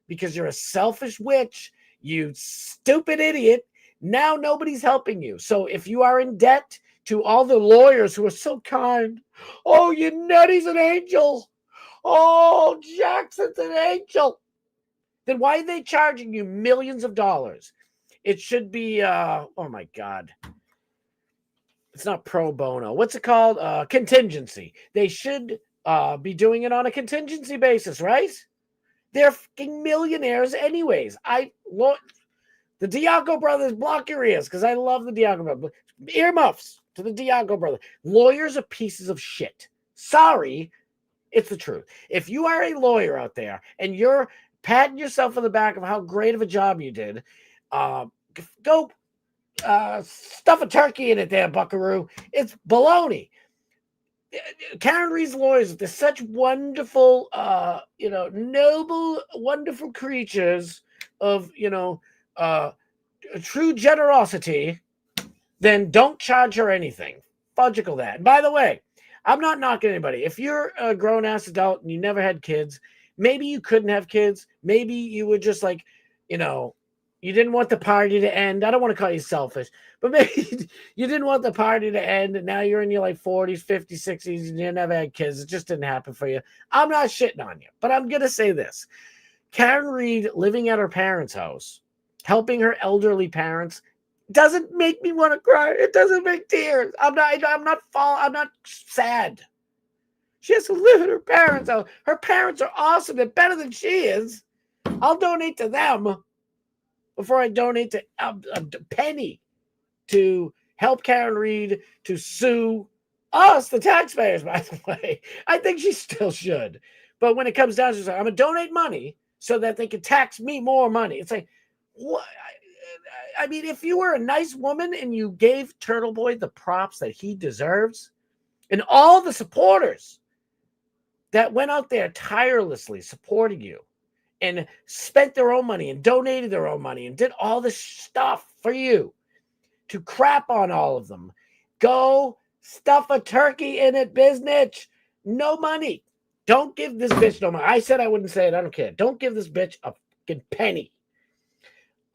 because you're a selfish witch. You stupid idiot. Now nobody's helping you. So if you are in debt to all the lawyers who are so kind, oh, you nutty's an angel. Oh, Jackson's an angel. Then why are they charging you millions of dollars? It should be, oh my God. It's not pro bono. What's it called? Contingency. They should be doing it on a contingency basis, right? They're fucking millionaires anyways. The Diaco brothers, block your ears because I love the Diaco brothers. Earmuffs to the Diaco brothers. Lawyers are pieces of shit. Sorry, it's the truth. If you are a lawyer out there and you're patting yourself on the back of how great of a job you did, go stuff a turkey in it there, buckaroo. It's baloney. Karen Reed's lawyers, they're such wonderful, noble, wonderful creatures of, true generosity, then don't charge her anything. Fudgicle that. And by the way, I'm not knocking anybody. If you're a grown-ass adult and you never had kids, maybe you couldn't have kids. Maybe you were just like, you didn't want the party to end. I don't want to call you selfish, but maybe you didn't want the party to end, and now you're in your 40s, 50s, 60s, and you never had kids. It just didn't happen for you. I'm not shitting on you, but I'm going to say this. Karen Reed living at her parents' house, helping her elderly parents, doesn't make me want to cry. It doesn't make tears. I'm not sad. She has to live at her parents' house. Her parents are awesome. They're better than she is. I'll donate to them before I donate to a penny to help Karen Reed to sue us, the taxpayers, by the way. I think she still should. But when it comes down to it, I'm going to donate money so that they can tax me more money. It's like, what? I mean, if you were a nice woman and you gave Turtleboy the props that he deserves, and all the supporters that went out there tirelessly supporting you and spent their own money and donated their own money and did all this stuff for you, to crap on all of them, go stuff a turkey in it, business. No money. Don't give this bitch no money. I said I wouldn't say it. I don't care. Don't give this bitch a fucking penny.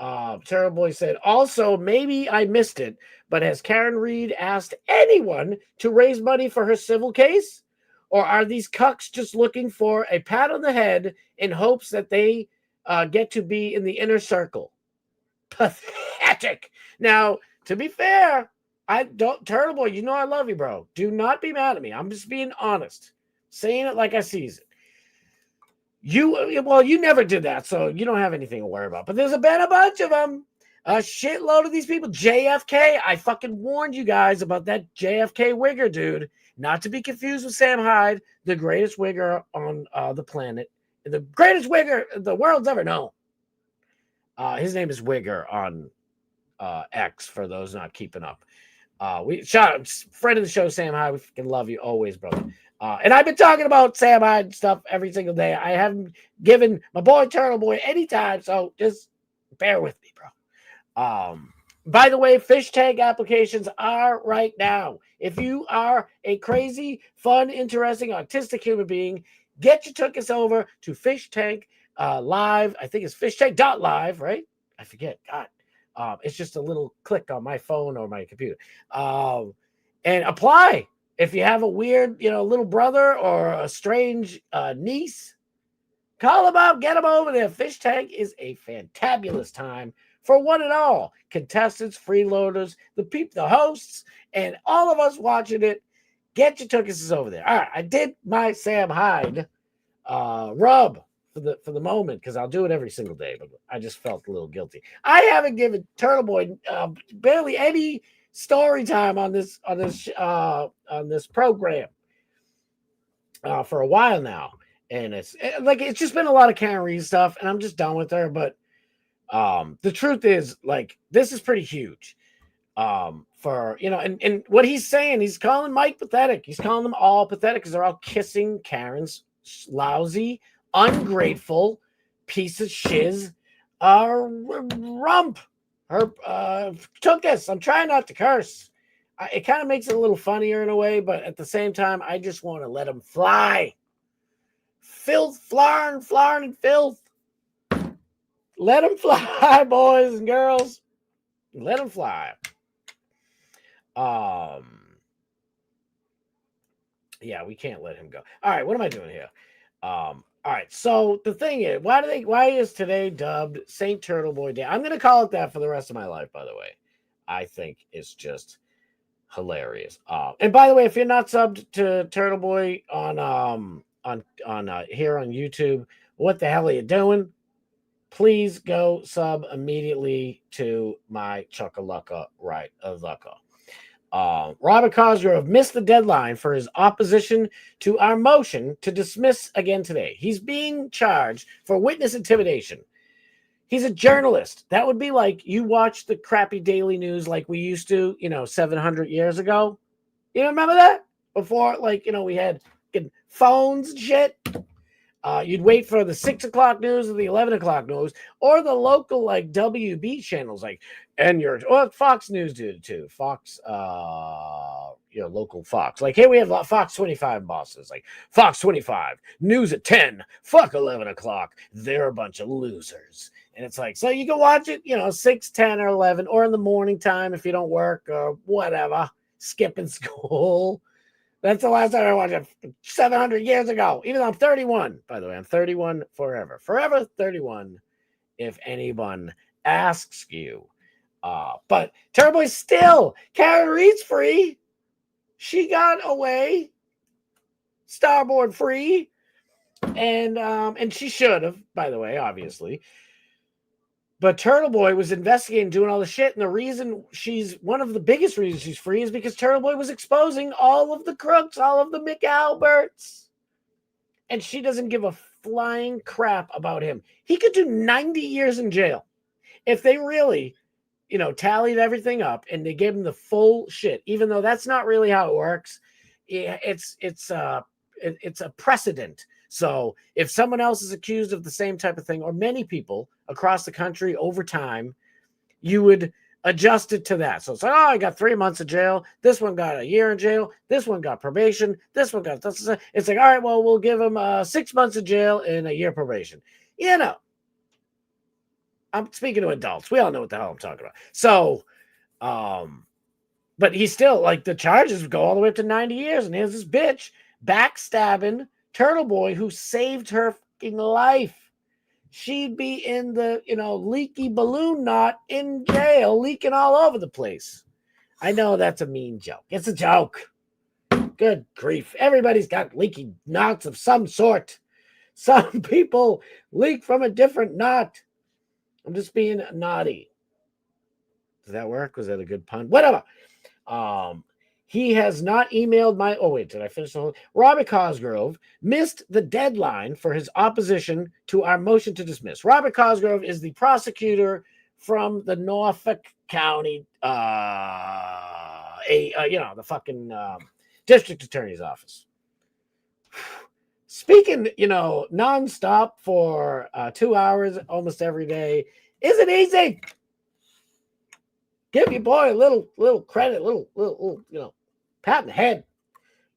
Turtleboy said, also, maybe I missed it, but has Karen Reed asked anyone to raise money for her civil case? Or are these cucks just looking for a pat on the head in hopes that they get to be in the inner circle? Pathetic. Now, to be fair, Turtleboy, you know I love you, bro. Do not be mad at me. I'm just being honest. Saying it like I sees it. You never did that, so you don't have anything to worry about. But there's been a bunch of them. A shitload of these people. JFK, I fucking warned you guys about that JFK wigger, dude. Not to be confused with Sam Hyde, the greatest wigger on the planet. The greatest wigger the world's ever known. His name is Wigger on X, for those not keeping up. We shout out, friend of the show, Sam Hyde. We fucking love you always, brother. And I've been talking about Sam Hyde stuff every single day. I haven't given my boy Turtleboy any time, so just bear with me, bro. By the way, fish tank applications are right now. If you are a crazy, fun, interesting, autistic human being, get your tickets over to Fish Tank Live. I think it's fishtank.live, right? I forget. God. It's just a little click on my phone or my computer. And apply. If you have a weird, little brother or a strange niece, call them up, get them over there. Fish Tank is a fantabulous time for one and all. Contestants, freeloaders, the hosts, and all of us watching it. Get your tickets over there. All right, I did my Sam Hyde rub for the moment, because I'll do it every single day, but I just felt a little guilty. I haven't given Turtleboy barely any story time on this program for a while now, and it's just been a lot of Karen Reed stuff, and I'm just done with her. But the truth is, this is pretty huge. For and what he's saying, he's calling Mike pathetic. He's calling them all pathetic because they're all kissing Karen's lousy, ungrateful piece of shiz rump. Her tuchus. I'm trying not to curse. It kind of makes it a little funnier in a way, but at the same time, I just want to let them fly. Filth, flarn, and filth. Let them fly, boys and girls. Let them fly. Yeah, we can't let him go. All right, what am I doing here? All right, so the thing is, why is today dubbed Saint Turtleboy Day? I'm gonna call it that for the rest of my life, by the way. I think it's just hilarious. And by the way, if you're not subbed to Turtleboy on here on YouTube, what the hell are you doing? Please go sub immediately to my Chuckalacka Right Lucka. Robert Cosgrove missed the deadline for his opposition to our motion to dismiss again today. He's being charged for witness intimidation. He's a journalist. That would be like you watch the crappy daily news like we used to, 700 years ago. You remember that? Before, we had phones and shit. You'd wait for the 6 o'clock news or the 11 o'clock news or the local WB channels or Fox News did it too. Fox, local Fox. Like here we have Fox 25 bosses like Fox 25 news at 10, fuck 11 o'clock. They're a bunch of losers. And it's like, so you can watch it, 6, 10 or 11 or in the morning time if you don't work or whatever, skipping school. That's the last time I watched it 700 years ago. Even though I'm 31, by the way. I'm 31 forever. Forever 31, if anyone asks you. But Turtleboy's still. Karen Reed's free. She got away. Starboard free. And she should have, by the way, obviously. But Turtleboy was investigating, doing all the shit, and the reason one of the biggest reasons she's free is because Turtleboy was exposing all of the crooks, all of the McAlberts. And she doesn't give a flying crap about him. He could do 90 years in jail. If they really, tallied everything up and they gave him the full shit, even though that's not really how it works. It's a precedent. So if someone else is accused of the same type of thing, or many people across the country over time, you would adjust it to that. So it's like, oh, I got 3 months of jail. This one got a year in jail. This one got probation. This one got this. It's like, all right, well, we'll give him 6 months of jail and a year probation. I'm speaking to adults. We all know what the hell I'm talking about. So, but he's still the charges go all the way up to 90 years. And here's this bitch backstabbing Turtleboy who saved her fucking life. She'd be in the, leaky balloon knot in jail, leaking all over the place. I know that's a mean joke. It's a joke. Good grief. Everybody's got leaky knots of some sort. Some people leak from a different knot. I'm just being naughty. Does that work? Was that a good pun? Whatever. He has not emailed my... Oh, wait, did I finish the whole... Robert Cosgrove missed the deadline for his opposition to our motion to dismiss. Robert Cosgrove is the prosecutor from the Norfolk County, the fucking district attorney's office. Speaking, nonstop for 2 hours almost every day isn't easy. Give your boy a little credit, little, pat in the head,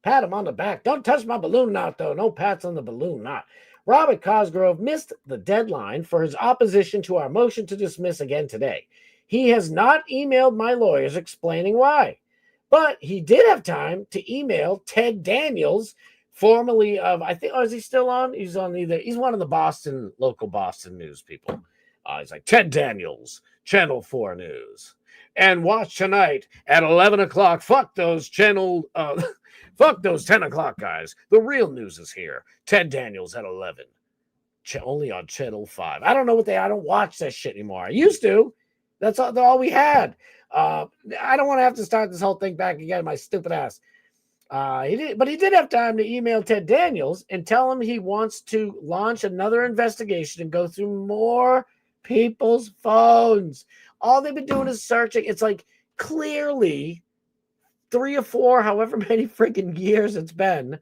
pat him on the back. Don't touch my balloon knot, though. No pats on the balloon knot. Robert Cosgrove missed the deadline for his opposition to our motion to dismiss again today. He has not emailed my lawyers explaining why, but he did have time to email Ted Daniels, formerly of, I think, is he still on? He's on he's one of the local Boston news people. He's like, Ted Daniels, Channel 4 News. And watch tonight at 11 o'clock. Fuck those 10 o'clock guys. The real news is here. Ted Daniels at 11. Only on Channel 5. I don't know I don't watch that shit anymore. I used to. That's all we had. I don't want to have to start this whole thing back again, my stupid ass. He did have time to email Ted Daniels and tell him he wants to launch another investigation and go through more people's phones. All they've been doing is searching. It's like clearly 3 or 4, however many freaking years it's been.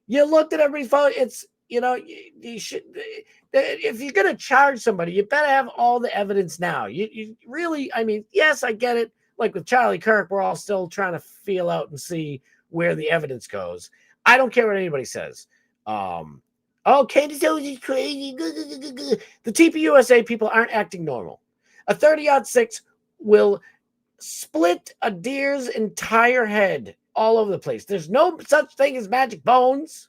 You looked at everybody's phone. It's, you should, if you're going to charge somebody, you better have all the evidence now. You really, yes, I get it. Like with Charlie Kirk, we're all still trying to feel out and see where the evidence goes. I don't care what anybody says. Oh, Candace Owens is crazy. The TPUSA people aren't acting normal. A 30-06 will split a deer's entire head all over the place. There's no such thing as magic bones.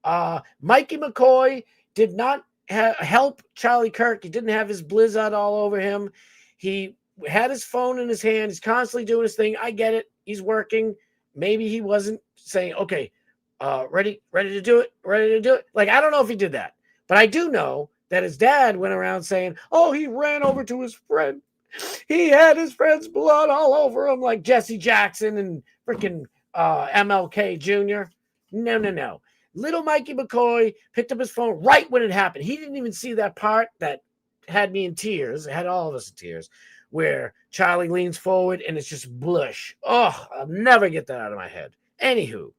Mikey McCoy did not help Charlie Kirk. He didn't have his blizzard all over him. He had his phone in his hand. He's constantly doing his thing. I get it. He's working. Maybe he wasn't saying, okay, ready to do it. Like, I don't know if he did that, but I do know that his dad went around saying, oh, he ran over to his friend. He had his friend's blood all over him, like Jesse Jackson and freaking MLK Jr. No. Little Mikey McCoy picked up his phone right when it happened. He didn't even see that part that had me in tears. It had all of us in tears, where Charlie leans forward and it's just blush. Oh, I'll never get that out of my head. Anywho,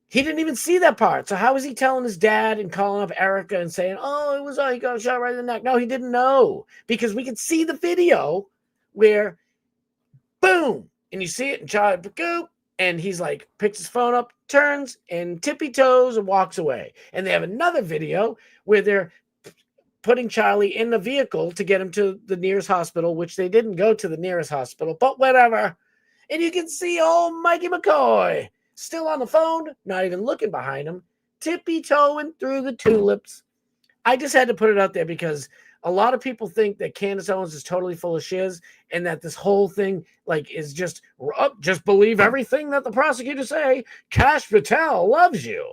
he didn't even see that part. So how was he telling his dad and calling up Erica and saying, oh, he got shot right in the neck? No, he didn't know, because we could see the video where boom, and you see it, and Charlie, and he's like, picks his phone up, turns, and tippy toes and walks away. And they have another video where they're putting Charlie in the vehicle to get him to the nearest hospital, which they didn't go to the nearest hospital, but whatever. And you can see old Mikey McCoy still on the phone, not even looking behind him, tippy-toeing through the tulips. I just had to put it out there because a lot of people think that Candace Owens is totally full of shiz, and that this whole thing is just believe everything that the prosecutors say. Kash Patel loves you.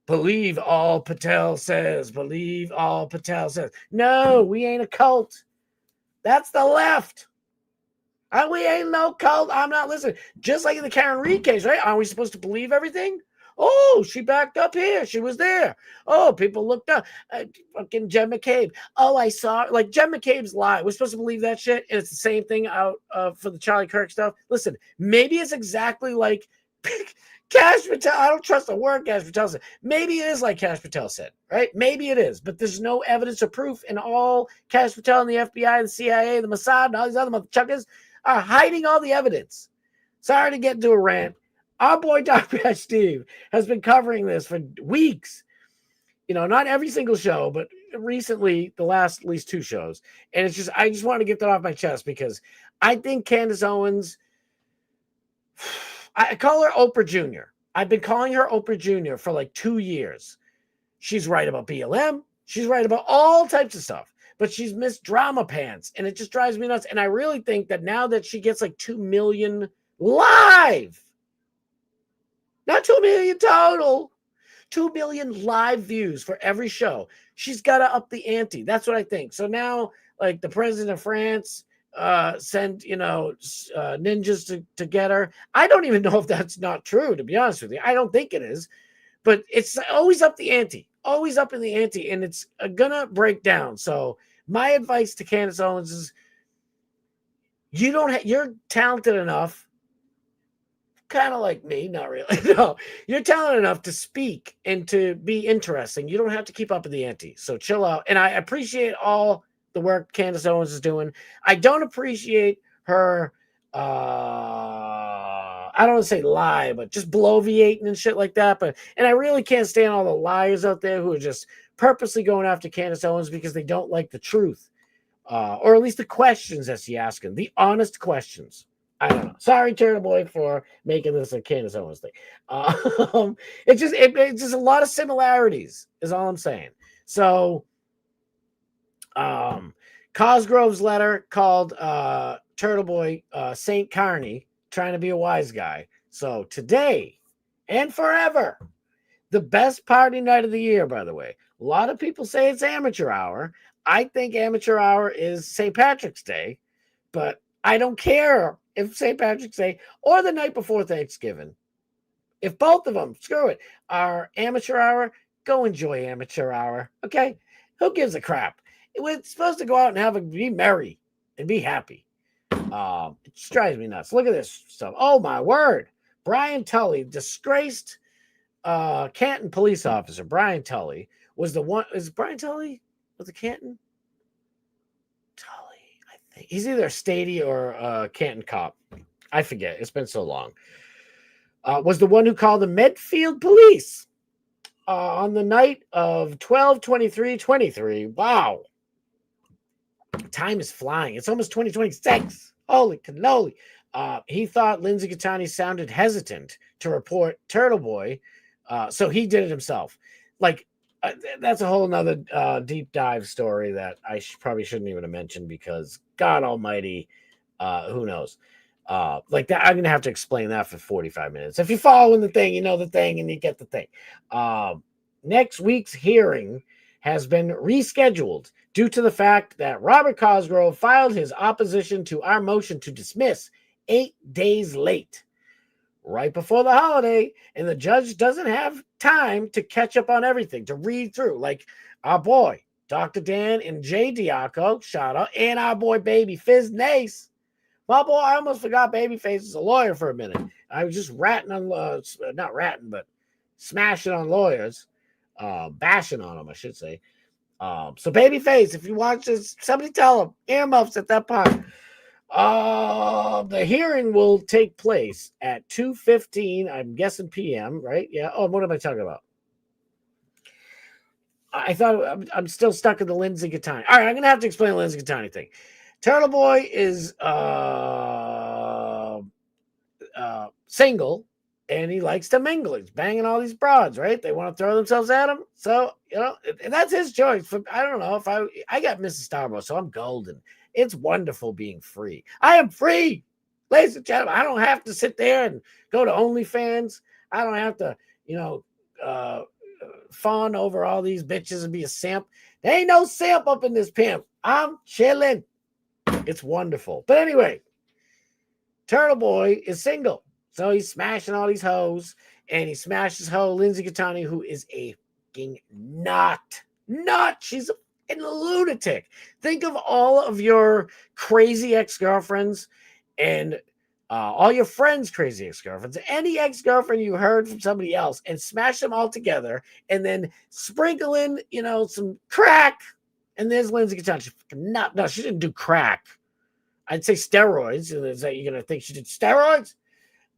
Believe all Patel says. Believe all Patel says. No, we ain't a cult. That's the left. We ain't no cult. I'm not listening. Just like in the Karen Reed case, right? Aren't we supposed to believe everything? Oh, she backed up here. She was there. Oh, people looked up. Fucking Jen McCabe. Oh, I saw it. Like Jen McCabe's lie. We're supposed to believe that shit. And it's the same thing out for the Charlie Kirk stuff. Listen, maybe it's exactly like Kash Patel. I don't trust the word Kash Patel said. Maybe it is like Kash Patel said, right? Maybe it is. But there's no evidence or proof. And all Kash Patel and the FBI, the CIA, the Mossad, and all these other motherfuckers are hiding all the evidence. Sorry to get into a rant. Our boy Dark Patch Steve has been covering this for weeks. Not every single show, but recently the last at least 2 shows. And it's just, I just want to get that off my chest because I think Candace Owens, I call her Oprah Jr. I've been calling her Oprah Jr. for like 2 years. She's right about BLM. She's right about all types of stuff. But she's missed drama pants, and it just drives me nuts. And I really think that now that she gets like 2 million live, not 2 million total, 2 million live views for every show, she's got to up the ante. That's what I think. So now, like, the president of France sent, ninjas to get her. I don't even know if that's not true, to be honest with you. I don't think it is. But it's always up the ante. Always up in the ante, and it's gonna break down. So my advice to Candace Owens is, you're talented enough, kind of like me, not really. No, you're talented enough to speak and to be interesting. You don't have to keep up in the ante. So chill out. And I appreciate all the work Candace Owens is doing. I don't appreciate her I don't want to say lie, but just bloviating and shit like that. And I really can't stand all the liars out there who are just purposely going after Candace Owens because they don't like the truth, or at leleast the questions that she asking, the honest questions. I don't know. Sorry, Turtleboy, for making this a Candace Owens thing. It's just a lot of similarities, is all I'm saying. So, Cosgrove's letter called Turtleboy Saint Carney, trying to be a wise guy. So today and forever, the best party night of the year, by the way. A lot of people say it's amateur hour. I think amateur hour is St. Patrick's Day, but I don't care if St. Patrick's Day or the night before Thanksgiving. If both of them, screw it, are amateur hour, go enjoy amateur hour, okay? Who gives a crap? We're supposed to go out and be merry and be happy. It just drives me nuts. Look at this stuff. Oh my word. Brian Tully, disgraced Canton police officer. Brian Tully was the one. Is Brian Tully was the Canton? Tully, I think. He's either a Stady or a Canton cop. I forget. It's been so long. Was the one who called the Medfield police on the night of 12/23/23. Wow. Time is flying. It's almost 2026. Holy cannoli. He thought Lindsay Gattani sounded hesitant to report Turtleboy, so he did it himself. Like, that's a whole nother deep dive story that I probably shouldn't even have mentioned because God almighty, who knows? Like that, I'm gonna have to explain that for 45 minutes. If you're following the thing, you know the thing and you get the thing. Next week's hearing has been rescheduled due to the fact that Robert Cosgrove filed his opposition to our motion to dismiss 8 days late, right before the holiday, and the judge doesn't have time to catch up on everything, to read through. Like our boy, Dr. Dan and Jay Diaco, shout out, and our boy Baby Fizz Nace. My boy, I almost forgot Babyface is a lawyer for a minute. I was just ratting on, not ratting, but smashing on lawyers, bashing on them, I should say. So Babyface, if you watch this, somebody tell him earmuffs at that part. The hearing will take place at 2:15, I'm guessing p.m., right? Yeah. Oh, what am I talking about? I thought I'm still stuck in the Lindsay Gattani. All right, I'm gonna have to explain the Lindsay Gattani thing. Turtleboy is single, and he likes to mingle. He's banging all these broads, right? They want to throw themselves at him. So, and that's his choice. I don't know if I got Mrs. Starboy, so I'm golden. It's wonderful being free. I am free, ladies and gentlemen. I don't have to sit there and go to OnlyFans. I don't have to, fawn over all these bitches and be a simp. There ain't no simp up in this pimp. I'm chilling. It's wonderful. But anyway, Turtleboy is single. So he's smashing all these hoes, and he smashes hoe Lindsay Gattani, who is a fucking nut. She's a lunatic. Think of all of your crazy ex-girlfriends and all your friends' crazy ex-girlfriends, any ex-girlfriend you heard from somebody else, and smash them all together, and then sprinkle in, some crack. And there's Lindsay Gattani. No, she didn't do crack. I'd say steroids. Is that you're gonna think she did steroids?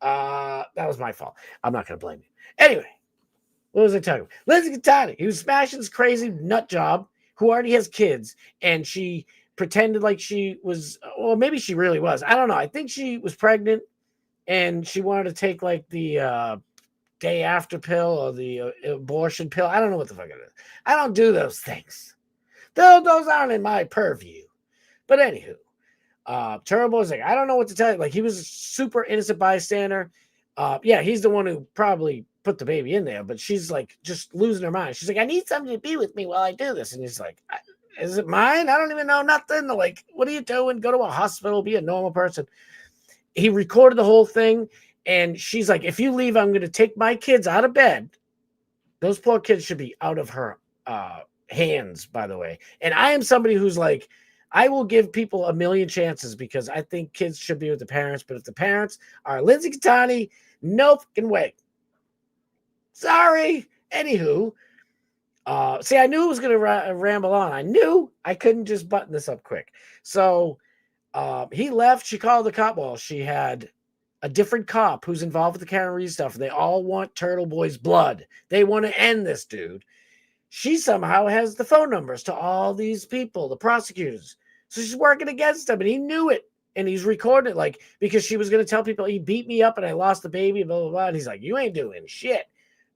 That was my fault. I'm not gonna blame you. Anyway, what was I talking about? Lindsay Gattani. He was smashing this crazy nut job who already has kids, and she pretended like she was, well, maybe she really was. I don't know. I think she was pregnant, and she wanted to take like the day after pill or the abortion pill. I don't know what the fuck it is. I don't do those things. Those aren't in my purview. But anywho, Turtleboy's like, I don't know what to tell you. Like, he was a super innocent bystander. Yeah, he's the one who probably put the baby in there, but she's like just losing her mind. She's like, I need somebody to be with me while I do this. And he's like, is it mine? I don't even know nothing. Like, what are you doing? Go to a hospital, be a normal person. He recorded the whole thing, and she's like, if you leave, I'm going to take my kids out of bed. Those poor kids should be out of her hands, by the way. And I am somebody who's like, I will give people a million chances because I think kids should be with the parents. But if the parents are Lindsay Gattani, no fucking way. Sorry. Anywho, see, I knew it was going to ramble on. I knew I couldn't just button this up quick. So he left. She called the cop. Well, she had a different cop who's involved with the Karen Reed stuff. They all want Turtleboy's blood. They want to end this dude. She somehow has the phone numbers to all these people, the prosecutors. So she's working against him, and he knew it. And he's recording it, like, because she was going to tell people he beat me up and I lost the baby, blah, blah, blah. And he's like, you ain't doing shit.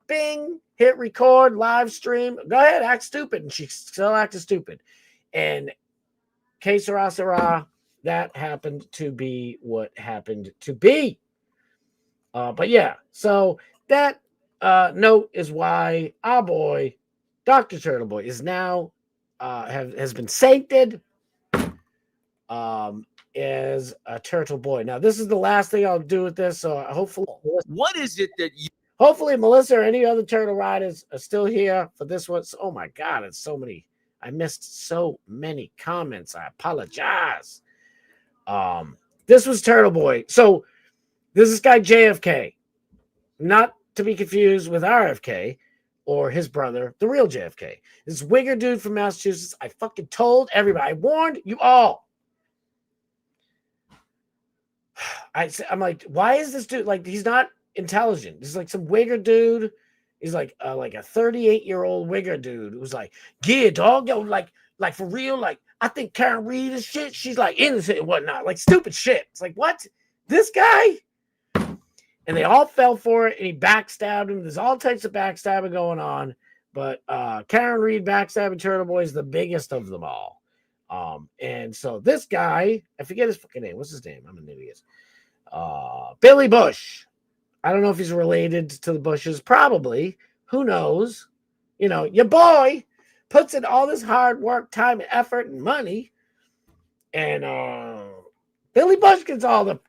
Bing, hit record, live stream. Go ahead, act stupid. And she still acted stupid. And que sera, sera, that happened to be what happened to be. But yeah, so that note is why our boy, Dr. Turtleboy, is now has been sanctioned as a turtle boy. Now, this is the last thing I'll do with this. So hopefully, What is it that you? hopefully Melissa or any other turtle riders are still here for this one. So, oh my God, it's so many. I missed so many comments. I apologize. This was Turtleboy. So this is guy JFK, not to be confused with RFK or his brother, the real JFK. This wigger dude from Massachusetts. I fucking told everybody. I warned you all. I'm like, why is this dude like? He's not intelligent. He's like some wigger dude. He's like a 38-year-old wigger dude who's like, yeah, dog, yo, like for real, like I think Karen Reed is shit. She's like innocent and whatnot, like stupid shit. It's like, what? This guy? And they all fell for it, and he backstabbed him. There's all types of backstabbing going on, but Karen Reed backstabbing Turtleboy is the biggest of them all. And so this guy, I forget his fucking name. What's his name? I'm an idiot. Billy Bush. I don't know if he's related to the Bushes. Probably. Who knows? You know, your boy puts in all this hard work, time, and effort, and money, and Billy Bush gets all the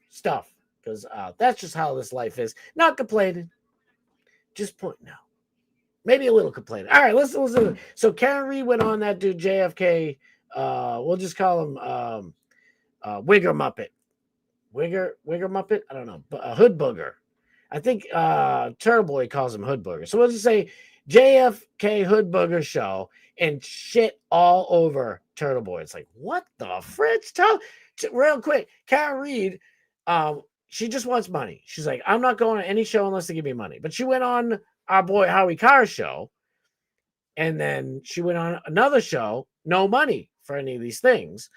stuff. Because that's just how this life is. Not complaining. Just pointing out. Maybe a little complaining. All right, listen. So Karen Reed went on that dude, JFK. We'll just call him Wigger Muppet. Wigger Muppet? I don't know. Hood Booger. I think Turtleboy calls him Hood Booger. So we'll just say JFK Hood Booger show and shit all over Turtleboy. It's like, what the fritz? Real quick, Karen Reed, she just wants money. She's like, I'm not going to any show unless they give me money. But she went on our boy Howie Carr's show, and then she went on another show, no money for any of these things.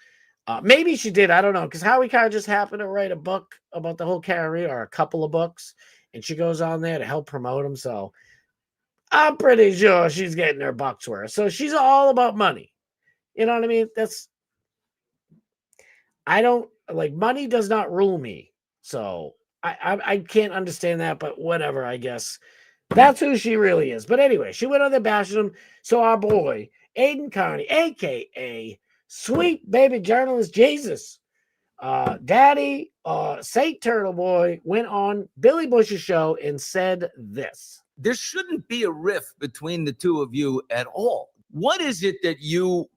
Maybe she did, I don't know, because Howie Carr just happened to write a book about the whole Carrie, or a couple of books, and she goes on there to help promote him. So I'm pretty sure she's getting her buck's worth. So she's all about money. You know what I mean? Money does not rule me. So I can't understand that, but whatever, I guess. That's who she really is. But anyway, she went on there bashing him. So our boy, Aiden Carney, a.k.a. Sweet Baby Journalist Jesus, Daddy, Saint Turtleboy, went on Billy Bush's show and said this. There shouldn't be a rift between the two of you at all. What is it that you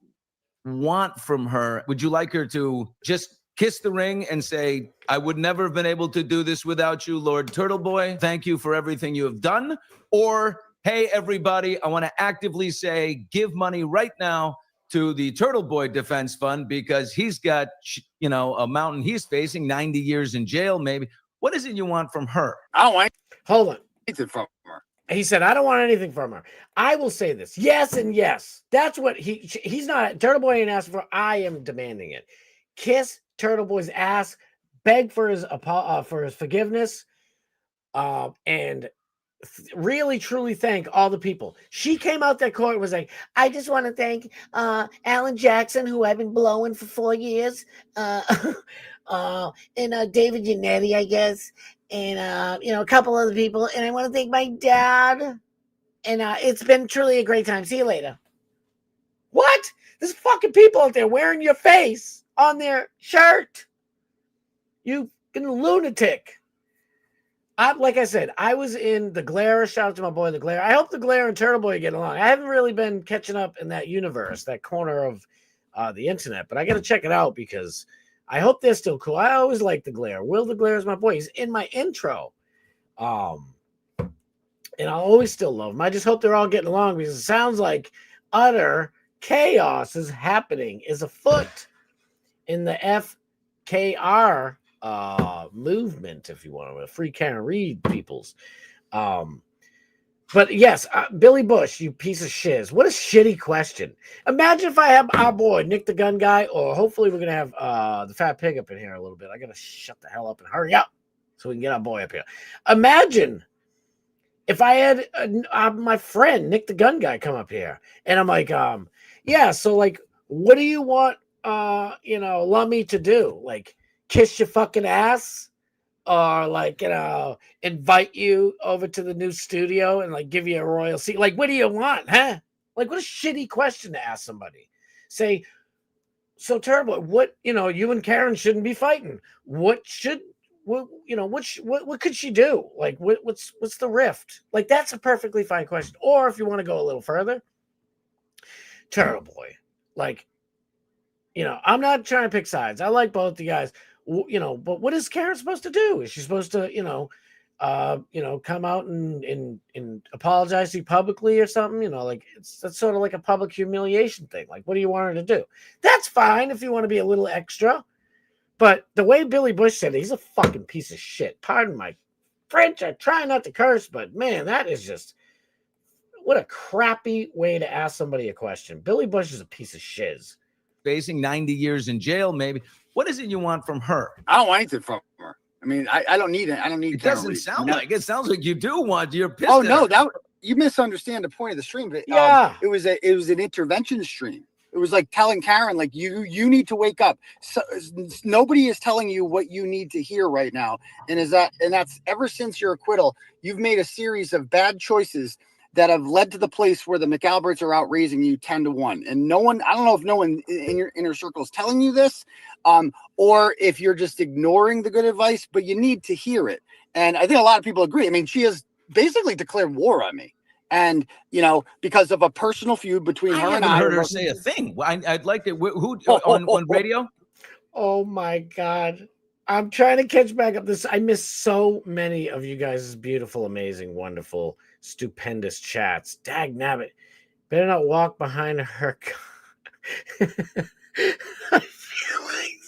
want from her? Would you like her to just kiss the ring and say, I would never have been able to do this without you, Lord Turtleboy. Thank you for everything you have done. Or, hey, everybody, I want to actively say, give money right now to the Turtleboy Defense Fund because he's got, a mountain he's facing, 90 years in jail, maybe. What is it you want from her? I don't want Hold on. anything from her. He said, I don't want anything from her. I will say this. Yes and yes. That's what he's not. Turtleboy ain't asking for. I am demanding it. Kiss Turtleboy's ass, beg for his forgiveness, and really truly thank all the people. She came out that court and was like, I just want to thank Alan Jackson, who I've been blowing for 4 years, and David Yannetti, I guess, and a couple other people, and I want to thank my dad, and it's been truly a great time. See you later. What? There's fucking people out there wearing your face on their shirt. You fucking lunatic. Like I said, I was in the Glare. Shout out to my boy, the Glare. I hope the Glare and Turtleboy get along. I haven't really been catching up in that universe, that corner of the internet, but I got to check it out because I hope they're still cool. I always like the Glare. Will the Glare is my boy. He's in my intro. And I'll always still love him. I just hope they're all getting along because it sounds like utter chaos is afoot in the FKR movement, if you want to, free Karen Reed peoples. But yes, Billy Bush, you piece of shiz. What a shitty question. Imagine if I have our boy Nick the Gun Guy, or hopefully we're gonna have the Fat Pig up in here a little bit. I gotta shut the hell up and hurry up so we can get our boy up here. Imagine if I had my friend Nick the Gun Guy come up here, and I'm like, yeah, so like, what do you want Lummy to do? Like, kiss your fucking ass, or like, invite you over to the new studio and like give you a royal seat? Like, what do you want, huh? Like, what a shitty question to ask somebody. Say, so Turbo, what, you and Karen shouldn't be fighting. What could she do? Like, what's the rift? Like, that's a perfectly fine question. Or if you want to go a little further, Turtleboy, like, I'm not trying to pick sides. I like both the guys, but what is Karen supposed to do? Is she supposed to, come out and apologize to you publicly or something? Like, that's sort of like a public humiliation thing. Like, what do you want her to do? That's fine if you want to be a little extra. But the way Billy Bush said it, he's a fucking piece of shit. Pardon my French. I try not to curse, but man, that is just what a crappy way to ask somebody a question. Billy Bush is a piece of shiz. Facing 90 years in jail, maybe. What is it you want from her? I don't want anything from her. I mean, I don't need it. I don't need. It doesn't sound like it. Sounds like you do want. You're pissed. Oh at no, her. you misunderstand the point of the stream. But, Yeah. it was an intervention stream. It was like telling Karen, like you need to wake up. So, nobody is telling you what you need to hear right now. And that's ever since your acquittal, you've made a series of bad choices that have led to the place where the McAlberts are out raising you 10-1. And no one, I don't know if no one in your inner circle is telling you this, or if you're just ignoring the good advice, but you need to hear it. And I think a lot of people agree. I mean, she has basically declared war on me. And, because of a personal feud between her and I. I haven't heard her say a thing. I'd like to, who on radio? Oh my God. I'm trying to catch back up this. I missed so many of you guys' beautiful, amazing, wonderful, stupendous chats. Dag nabbit. Better not walk behind her. I feel like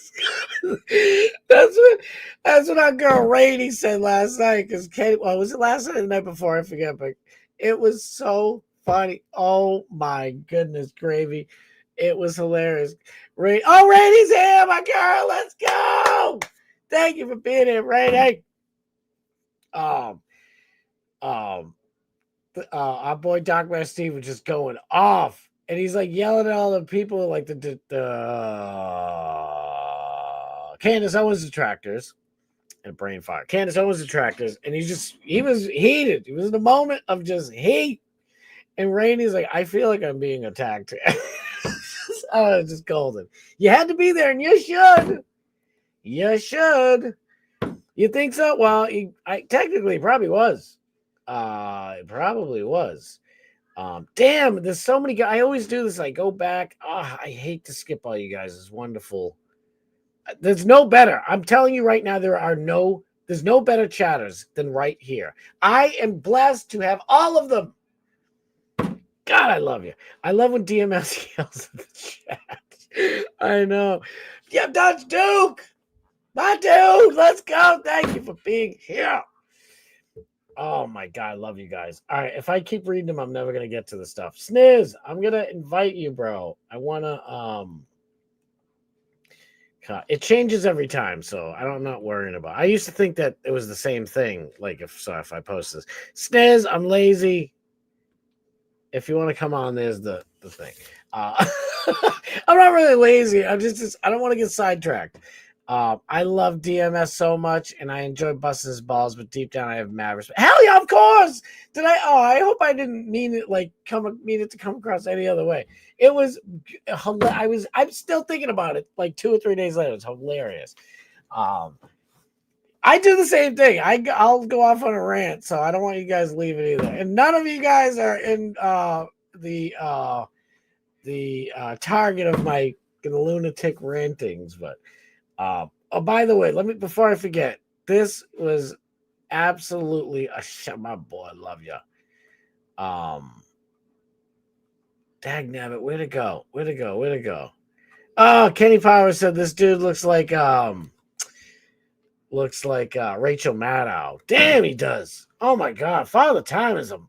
that's what our girl Rainey said last night. Because Katie, well, was it last night or the night before? I forget, but it was so funny. Oh my goodness, gravy. It was hilarious. Rainey's here, my girl. Let's go. Thank you for being here, Rainey. Our boy Doc Master Steve was just going off, and he's like yelling at all the people, like the Candace Owens detractors, and brain fire. Candace Owens detractors, and he was heated. He was in a moment of just hate, and Rainey's like, I feel like I'm being attacked. Oh, it's just golden. You had to be there, and you should. You should. You think so? Well, I technically probably was. It probably was. Damn, there's so many guys. I always do this. I go back. I hate to skip all you guys. It's wonderful. There's no better. I'm telling you right now, there's no better chatters than right here. I am blessed to have all of them. God, I love you. I love when DMS yells in the chat. I know. Yeah, Dutch Duke. My dude, let's go. Thank you for being here. Oh my God, I love you guys. All right, if I keep reading them, I'm never gonna get to the stuff. Sniz, I'm gonna invite you, bro. I wanna it changes every time, so I'm not worrying about it. I used to think that it was the same thing. Like if I post this. Sniz, I'm lazy. If you want to come on, there's the thing. I'm not really lazy. I don't want to get sidetracked. I love DMS so much, and I enjoy busting his balls, but deep down I have mad respect. Hell yeah, of course! I hope I didn't mean it to come across any other way. It was hilarious. I'm still thinking about it like 2 or 3 days later. It's hilarious. I do the same thing. I'll go off on a rant, so I don't want you guys leaving either. And none of you guys are in the target of my lunatic rantings, but by the way, before I forget, this was absolutely my boy. I love you. Dag nabbit, way to go. Oh, Kenny Power said this dude looks like Rachel Maddow. Damn, he does. Oh my God, Father Time is a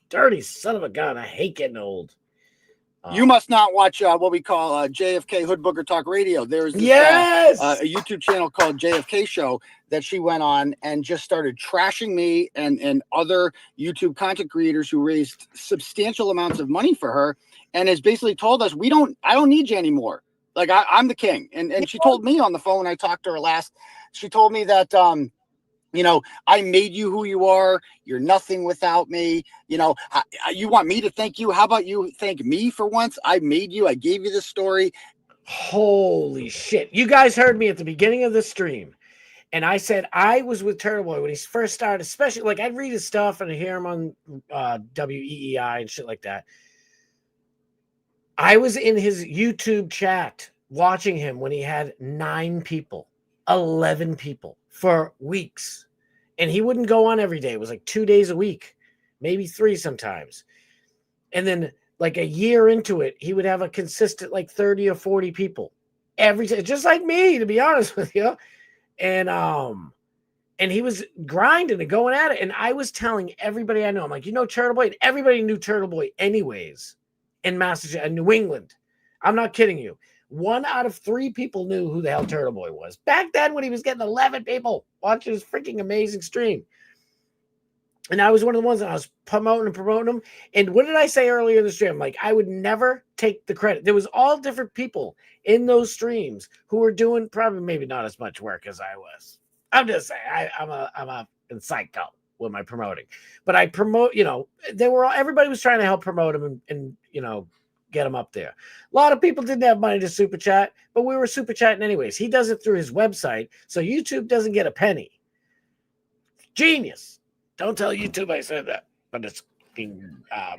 dirty son of a gun. I hate getting old. You must not watch what we call JFK Hood Booker Talk Radio. There's this, a YouTube channel called JFK Show that she went on and just started trashing me and other YouTube content creators who raised substantial amounts of money for her, and has basically told us I don't need you anymore. Like I'm the king. And she told me on the phone when I talked to her last, she told me that I made you who you are. You're nothing without me. You want me to thank you? How about you thank me for once? I made you. I gave you the story. Holy shit. You guys heard me at the beginning of the stream. And I said I was with Turtleboy when he first started, especially like I'd read his stuff and I hear him on WEEI and shit like that. I was in his YouTube chat watching him when he had 9 people, 11 people for weeks. And he wouldn't go on every day. It was like 2 days a week, maybe 3 sometimes. And then like a year into it, he would have a consistent like 30 or 40 people every day, just like me, to be honest with you. And And he was grinding and going at it. And I was telling everybody I know, I'm like, you know, Turtleboy, and everybody knew Turtleboy anyways in Massachusetts and New England. I'm not kidding you. 1 out of 3 people knew who the hell Turtleboy was back then when he was getting 11 people watching his freaking amazing stream. And I was one of the ones that I was promoting him. And what did I say earlier in the stream? Like, I would never take the credit. There was all different people in those streams who were doing probably maybe not as much work as I was. I'm just saying, I'm a psycho with my promoting. But I promote, you know, everybody was trying to help promote him and you know, get him up there. A lot of people didn't have money to super chat, but we were super chatting anyways. He does it through his website, so YouTube doesn't get a penny. Genius. Don't tell YouTube I said that, but it's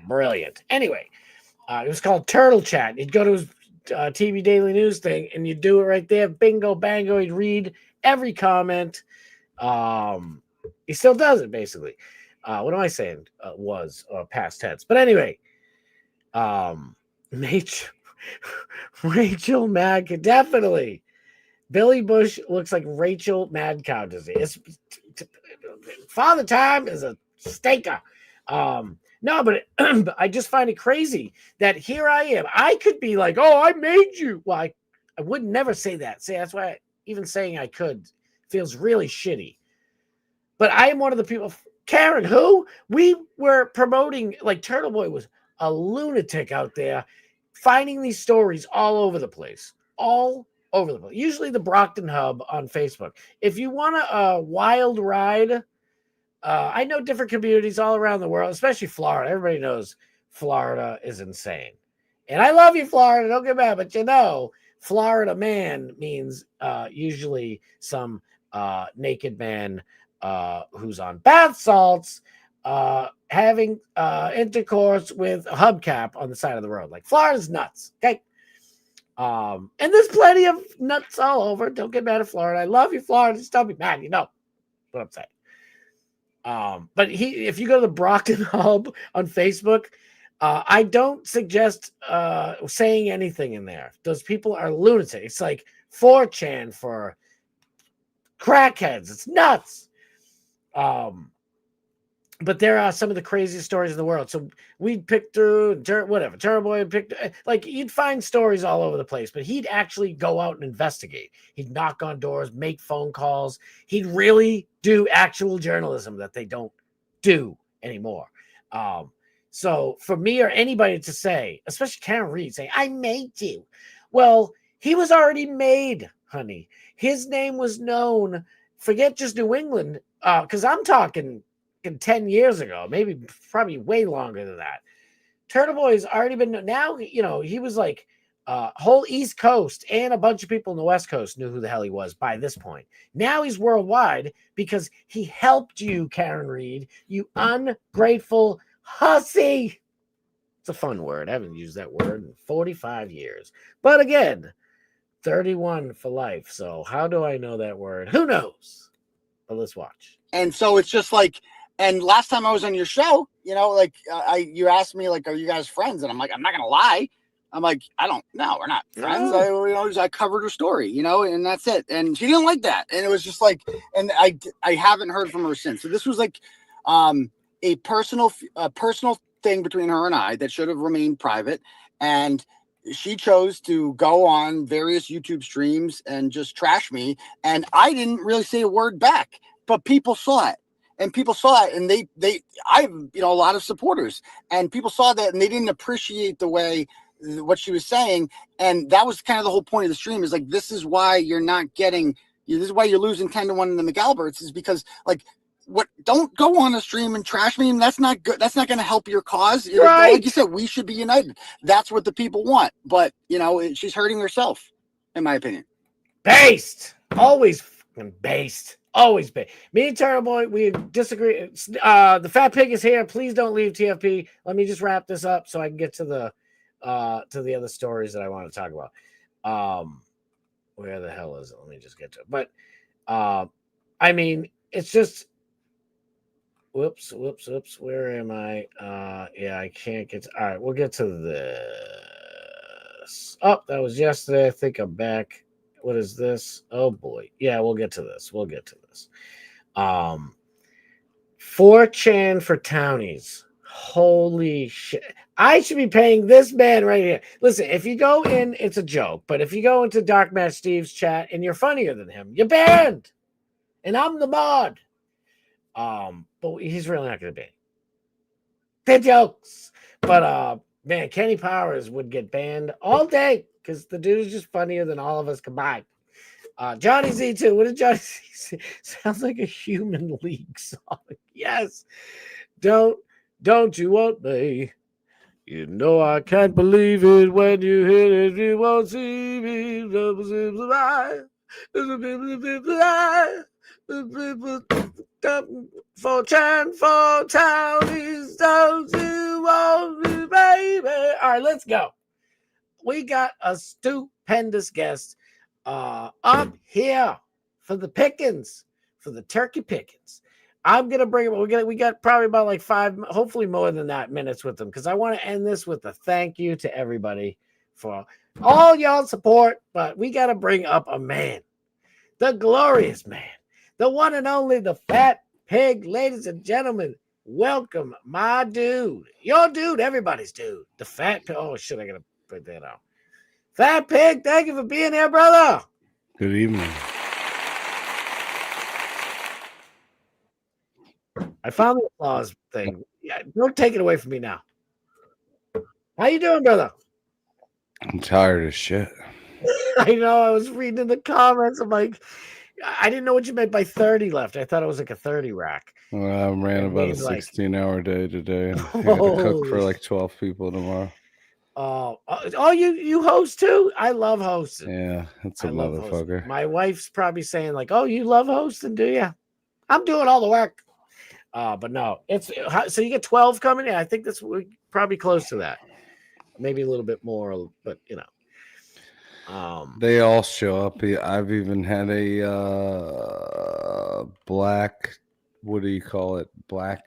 brilliant. Anyway, it was called Turtle Chat. You'd go to his TV Daily News thing, and you'd do it right there. Bingo, bango. He'd read every comment. He still does it, basically. What am I saying? Was past tense. But anyway, Rachel Mad, definitely. Billy Bush looks like Rachel Mad Cow disease. Father Time is a staker. No, but I just find it crazy that here I am. I could be like, oh, I made you. Well, I would never say that. See, that's why even saying I could feels really shitty. But I am one of the people. Karen, who? We were promoting, like Turtleboy was a lunatic out there, finding these stories all over the place. All over the place. Usually the Brockton Hub on Facebook. If you want a wild ride, I know different communities all around the world, especially Florida. Everybody knows Florida is insane. And I love you, Florida. Don't get mad, but you know, Florida man means usually some naked man who's on bath salts having intercourse with a hubcap on the side of the road. Like, Florida's nuts, okay? And there's plenty of nuts all over. Don't get mad at Florida. I love you, Florida. Just don't be mad. You know what I'm saying. But if you go to the Brockton Hub on Facebook, I don't suggest saying anything in there. Those people are lunatics. It's like 4chan for crackheads. It's nuts. But there are some of the craziest stories in the world. So we'd pick through whatever. Turtleboy picked, like, you'd find stories all over the place, but he'd actually go out and investigate. He'd knock on doors, make phone calls. He'd really do actual journalism that they don't do anymore. So for me or anybody to say, especially Karen Reed, saying, I made you. Well, he was already made, honey. His name was known, forget just New England, because I'm talking 10 years ago, maybe probably way longer than that. Turtleboy's already been, now, you know, he was like whole East Coast and a bunch of people in the West Coast knew who the hell he was by this point. Now he's worldwide because he helped you, Karen Reed, you ungrateful hussy. It's a fun word. I haven't used that word in 45 years. But again, 31 for life. So how do I know that word? Who knows? But let's watch. And so it's just like, and last time I was on your show, you know, like you asked me, like, are you guys friends? And I'm like, I'm not gonna lie. I'm like, I don't know, we're not friends. I covered her story, you know, and that's it. And she didn't like that. And it was just like, and I haven't heard from her since. So this was like a personal thing between her and I that should have remained private. And she chose to go on various YouTube streams and just trash me. And I didn't really say a word back, but people saw it. And people saw it, and I have, you know, a lot of supporters, and people saw that, and they didn't appreciate the way what she was saying, and that was kind of the whole point of the stream. Is like, this is why you're not getting, this is why you're losing 10-1 in the McAlberts, is because, like, don't go on a stream and trash me, and that's not good. That's not going to help your cause. Right. Like you said, we should be united. That's what the people want. But you know, she's hurting herself, in my opinion. Based, always based. Always been. Me and Turtleboy, we disagree. The Fat Pig is here. Please don't leave, TFP. Let me just wrap this up so I can get to the other stories that I want to talk about. Where the hell is it? Let me just get to it. But I mean, it's just whoops. Where am I? Yeah, I can't get to, all right, we'll get to this. Oh, that was yesterday. I think I'm back. What is this? Oh boy. Yeah, we'll get to this. 4chan for townies. Holy shit. I should be paying this man right here. Listen, if you go in, it's a joke, but if you go into Dark Match Steve's chat and you're funnier than him, you're banned. And I'm the mod. But he's really not gonna be. They're jokes. But man, Kenny Powers would get banned all day because the dude is just funnier than all of us combined. Johnny Z2. What did Johnny Z say? Sounds like a Human League song. Yes. Don't you want me? You know I can't believe it when you hit it. You won't see me. 4chan for townies. Don't you want me, baby? All right, let's go. We got a stupendous guest up here for the pickings, for the turkey pickings. I'm gonna bring him. We got probably about like 5, hopefully more than that, minutes with them because I want to end this with a thank you to everybody for all y'all support. But we got to bring up a man, the glorious man, the one and only, the Fat Pig, ladies and gentlemen. Welcome, my dude, your dude, everybody's dude, the Fat Pig. Oh shit, I gotta put that out. Fat Pig, thank you for being here, brother. Good evening. I found the applause thing. Yeah, don't take it away from me now. How you doing, brother? I'm tired as shit. I know. I was reading in the comments. I'm like, I didn't know what you meant by 30 left. I thought it was like a 30 rack. Well, I ran about a 16-hour day today. And I got to cook for like 12 people tomorrow. Oh, you host too? I love hosting. Yeah, that's a motherfucker. My wife's probably saying like, "Oh, you love hosting, do you?" I'm doing all the work. But no, it's so you get 12 coming in. I think that's probably close to that, maybe a little bit more, but you know, they all show up. I've even had a black, what do you call it? Black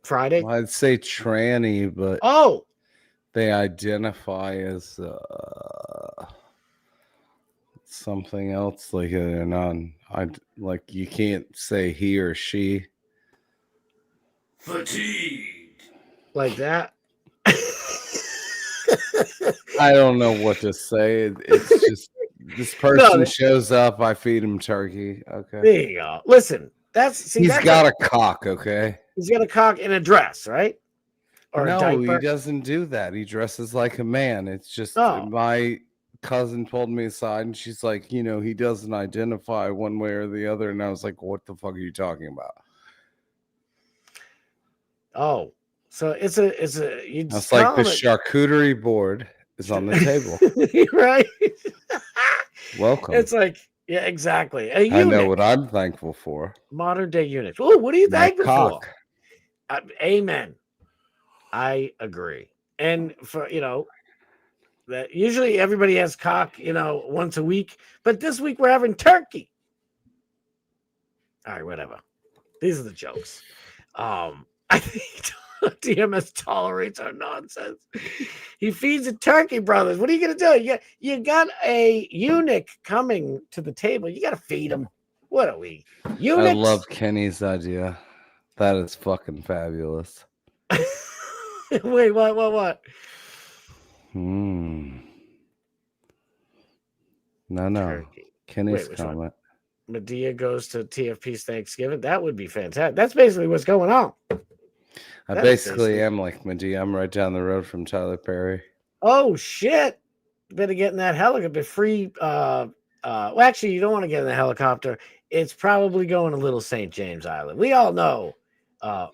Friday. Well, I'd say tranny, but they identify as something else. Like they're not. Like you can't say he or she. Fatigued. Like that. I don't know what to say. It's just this person shows up. I feed him turkey. Okay. There you go. Listen, he's got a cock. Okay. He's got a cock in a dress, right? Or no, he doesn't do that. He dresses like a man. It's just my cousin pulled me aside and she's like, you know, he doesn't identify one way or the other. And I was like, what the fuck are you talking about? Oh, so it's like the charcuterie board is on the table. Right. Welcome. It's like, yeah, exactly. I know what I'm thankful for. Modern day eunuchs. Oh, what are you thankful for? Amen. I agree. And for, you know, that usually everybody has cock, you know, once a week, but this week we're having turkey. All right, whatever. These are the jokes. I think DMS tolerates our nonsense. He feeds a turkey, brothers. What are you gonna do? You got a eunuch coming to the table. You gotta feed him. What are we? Eunuchs? I love Kenny's idea. That is fucking fabulous. Wait, what? No. Turkey. Kenny's comment. Medea goes to TFP's Thanksgiving. That would be fantastic. That's basically what's going on. I basically am like Medea. I'm right down the road from Tyler Perry. Oh shit! Better get in that helicopter. Free. Well, actually, you don't want to get in the helicopter. It's probably going to Little St. James Island. We all know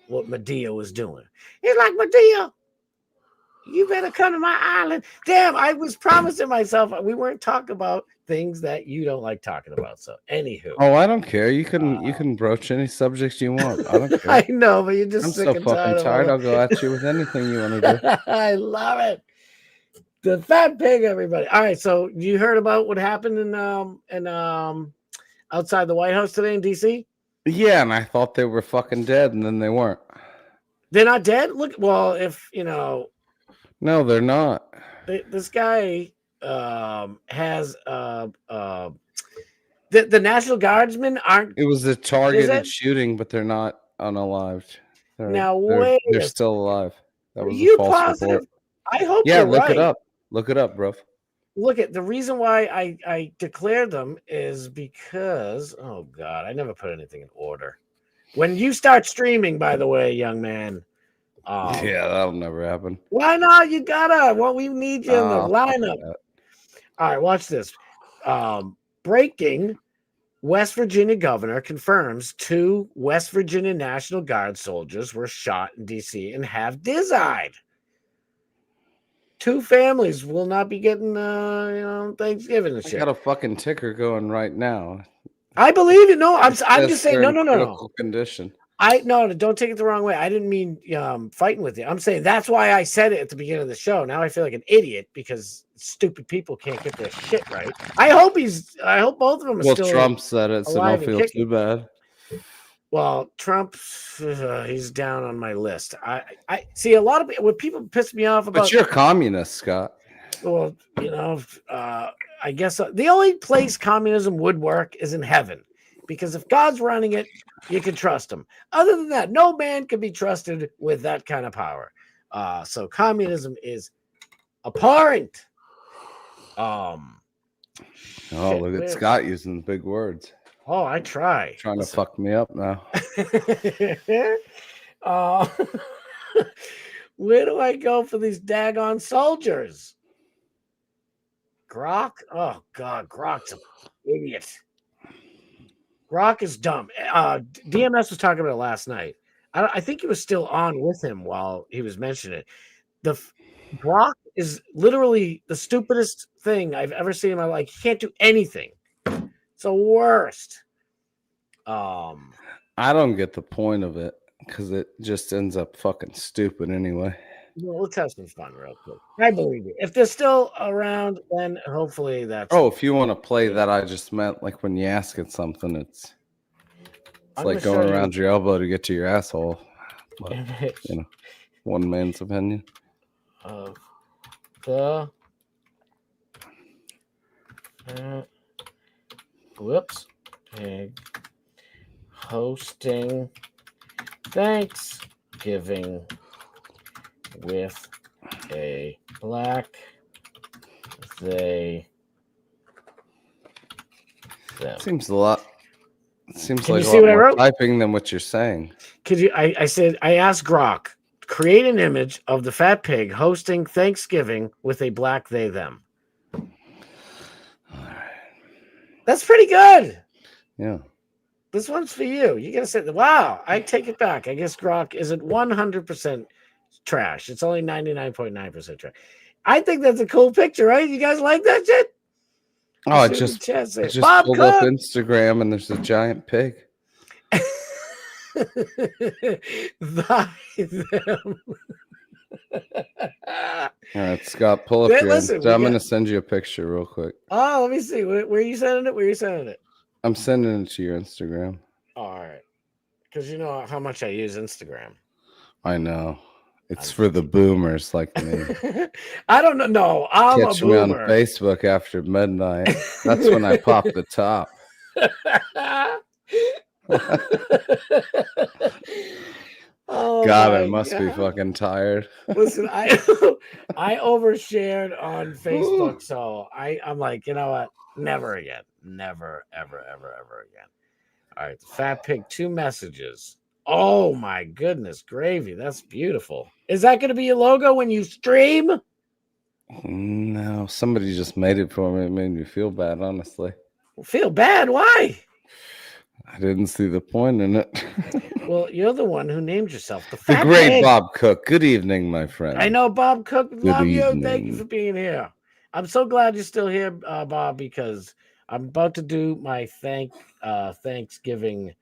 what Medea was doing. He's like, Medea, you better come to my island. Damn, I was promising myself we weren't talking about things that you don't like talking about. So, anywho. Oh, I don't care. You can broach any subjects you want. I don't care. I know, but you're just I'm sick so and fucking tired. I'll go at you with anything you want to do. I love it. The Fat Pig, everybody. All right, so you heard about what happened in outside the White House today in DC? Yeah, and I thought they were fucking dead, and then they weren't. They're not dead? Look, well, if you know. No, they're not. This guy has The National Guardsmen aren't. It was a targeted shooting, but they're not unalived. They're still alive. That was a false report. I hope Yeah, you're look right. it up. Look it up, bro. Look at the reason why I declared them is because I never put anything in order. When you start streaming, by the way, young man. Yeah, that'll never happen. Why not? You gotta. Well, we need you in the lineup. All right, watch this. Breaking. West Virginia governor confirms 2 West Virginia National Guard soldiers were shot in D.C. and have died. 2 families will not be getting, Thanksgiving and shit. I got a fucking ticker going right now. I believe it. No, I'm just saying. No. Critical condition. Don't take it the wrong way. I didn't mean fighting with you. I'm saying that's why I said it at the beginning of the show. Now I feel like an idiot because stupid people can't get their shit right. I hope both of them are still. Well, Trump said it, so don't feel too bad. Well, Trump, he's down on my list. I see a lot of what people piss me off about. But you're a communist, Scott. Well, I guess the only place communism would work is in heaven, because if God's running it, you can trust him. Other than that, no man can be trusted with that kind of power. So communism is abhorrent. Look at Scott using big words. Oh, I try. Trying to fuck me up now. Where do I go for these daggone soldiers? Grok? Oh, God. Grok's an idiot. Grok is dumb. DMS was talking about it last night. I think he was still on with him while he was mentioning it. Grok is literally the stupidest thing I've ever seen in my life. He can't do anything. It's the worst. I don't get the point of it because it just ends up fucking stupid anyway. Well, let's have some fun real quick. I believe you. If they're still around, then hopefully that's. Oh, if you want to play that, I just meant like when you ask it something, it's like going around your elbow to get to your asshole. But, one man's opinion. Hosting Thanksgiving with a black they them. Seems a lot. Seems like a lot more typing than what you're saying. Could you? I asked Grok, create an image of the fat pig hosting Thanksgiving with a black they them. All right. That's pretty good. Yeah. This one's for you. You gotta say, wow, I take it back. I guess Grok isn't 100% trash. It's only 99.9% trash. I think that's a cool picture, right? You guys like that shit? Oh, I just pulled up Instagram and there's a giant pig. Them. All right, Scott, pull up your Insta. I'm going to send you a picture real quick. Oh, let me see. Where are you sending it? Where are you sending it? I'm sending it to your Instagram. All right. Because you know how much I use Instagram. I know. It's for the boomers like me. I don't know. No, I'm Catch a boomer. me on Facebook after midnight. That's when I pop the top. Oh God, I must be fucking tired. Listen, I overshared on Facebook, so I'm like, you know what? Never again. Never, ever, ever, ever again. All right, the Fat Pig, 2 messages. Oh my goodness, gravy! That's beautiful. Is that going to be your logo when you stream? No, somebody just made it for me. It made me feel bad, honestly. Feel bad? Why? I didn't see the point in it. Well, you're the one who named yourself the Fat great Pig. Bob Cook. Good evening, my friend. I know Bob Cook. Love you. Evening. Thank you for being here. I'm so glad you're still here, Bob, because I'm about to do my Thanksgiving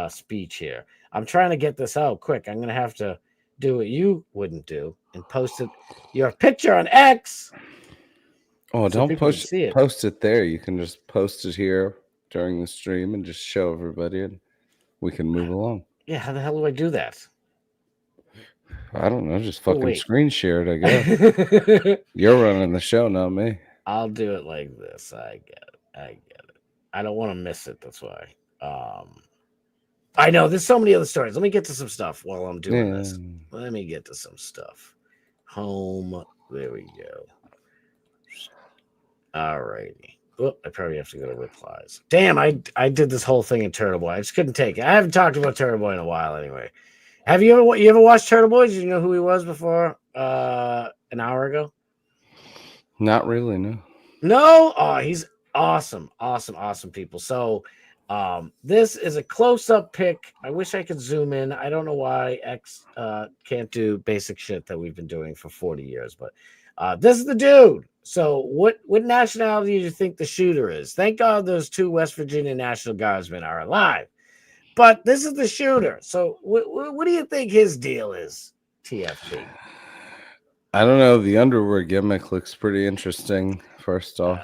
speech here. I'm trying to get this out quick. I'm going to have to do what you wouldn't do and post your picture on X. Oh, so don't post it there. You can just post it here during the stream and just show everybody and we can move along. Yeah, how the hell do I do that? I don't know. Just fucking screen share it, I guess. You're running the show, not me. I'll do it like this. I get it. I don't want to miss it. That's why. I know there's so many other stories. Let me get to some stuff while I'm doing this. Let me get to some stuff. Home. There we go. All righty. Oh, I probably have to go to replies. Damn, I did this whole thing in Turtleboy. I just couldn't take it. I haven't talked about Turtleboy in a while anyway. Have you ever watched Turtleboy? Did you know who he was before an hour ago? Not really, no. No? Oh, he's awesome. Awesome people. So this is a close-up pic. I wish I could zoom in. I don't know why X can't do basic shit that we've been doing for 40 years, but this is the dude. So what nationality do you think the shooter is? Thank God those 2 West Virginia National Guardsmen are alive. But this is the shooter. So what do you think his deal is, TFT? I don't know. The underwear gimmick looks pretty interesting, first off.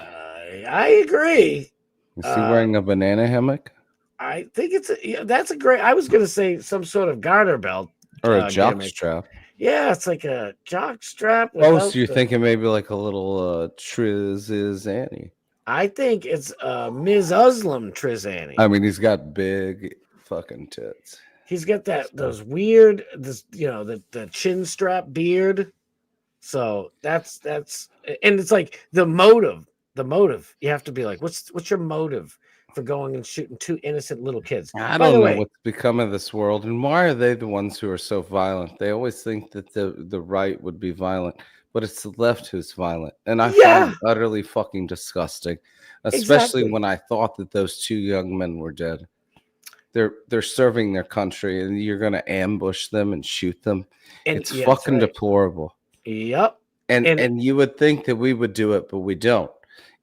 I agree. Is he wearing a banana hammock? I think that's a great. I was going to say some sort of garter belt. Or a jock gimmick. strap. Yeah, it's like a jock strap. Oh, so you're thinking maybe like a little Trizizani. I think it's Ms. Uslam Trizani. I mean, he's got big fucking tits. He's got those weird, the chin strap beard. So that's and it's like the motive. You have to be like, what's your motive for going and shooting 2 innocent little kids? I don't know what's become of this world, and why are they the ones who are so violent? They always think that the right would be violent, but it's the left who's violent, and I find it utterly fucking disgusting, especially when I thought that those 2 young men were dead. They're serving their country, and you're gonna ambush them and shoot them. It's fucking deplorable. Yep. And you would think that we would do it, but we don't.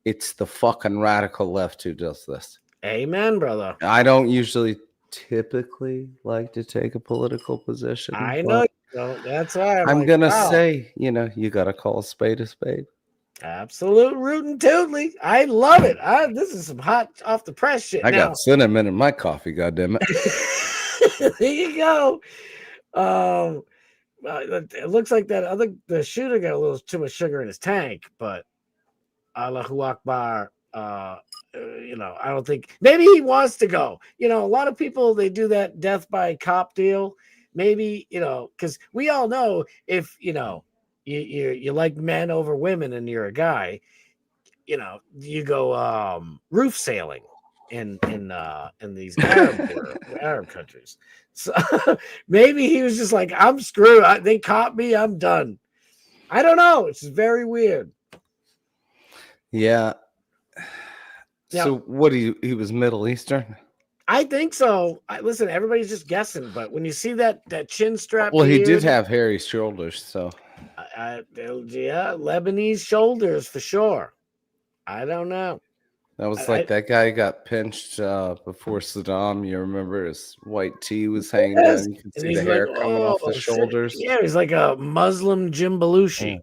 It's the fucking radical left who does this. Amen, brother. I don't typically like to take a political position. I know you don't. That's why I'm like, gonna say, you gotta call a spade a spade. Absolute rootin' tootly. I love it. This is some hot off the press shit. I got cinnamon in my coffee, goddammit. There you go. It looks like the shooter got a little too much sugar in his tank, but Allahu Akbar. I don't think maybe he wants to go. A lot of people, they do that death by cop deal. Maybe, because we all know if you like men over women and you're a guy, you go roof sailing in these Arab countries. So maybe he was just like, I'm screwed. They caught me. I'm done. I don't know. It's very weird. Yeah. So what he was Middle Eastern? I think so. Listen, everybody's just guessing, but when you see that chin strap, he did have hairy shoulders, so Lebanese shoulders for sure. I don't know. That was like that guy got pinched before Saddam. You remember his white tee was hanging down. You can see the hair coming off the shoulders. Yeah, he's like a Muslim Jim Belushi.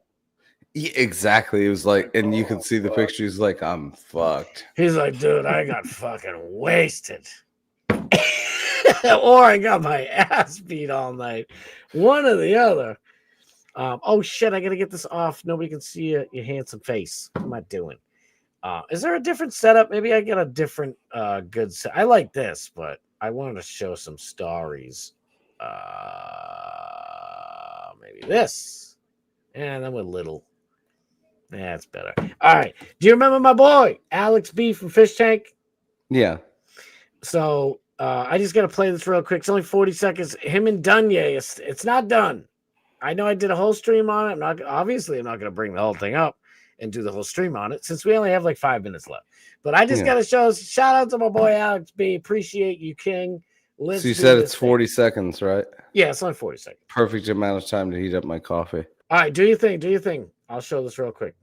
Yeah, exactly. It was like, and you can see the picture. He's like, I'm fucked. He's like, dude, I got fucking wasted. Or I got my ass beat all night. One or the other. Oh, shit, I got to get this off. Nobody can see your handsome face. What am I doing? Is there a different setup? Maybe I get a different good set. I like this, but I wanted to show some stories. Maybe this. And then with little. That's better. All right. Do you remember my boy, Alex B from Fish Tank? Yeah. So I just got to play this real quick. It's only 40 seconds. Him and Dunye, it's not done. I know I did a whole stream on it. I'm not going to bring the whole thing up and do the whole stream on it since we only have like 5 minutes left. But I just got to shout out to my boy, Alex B. Appreciate you, King. So you said it's 40 seconds, right? Yeah, it's only 40 seconds. Perfect amount of time to heat up my coffee. All right, do your thing. I'll show this real quick.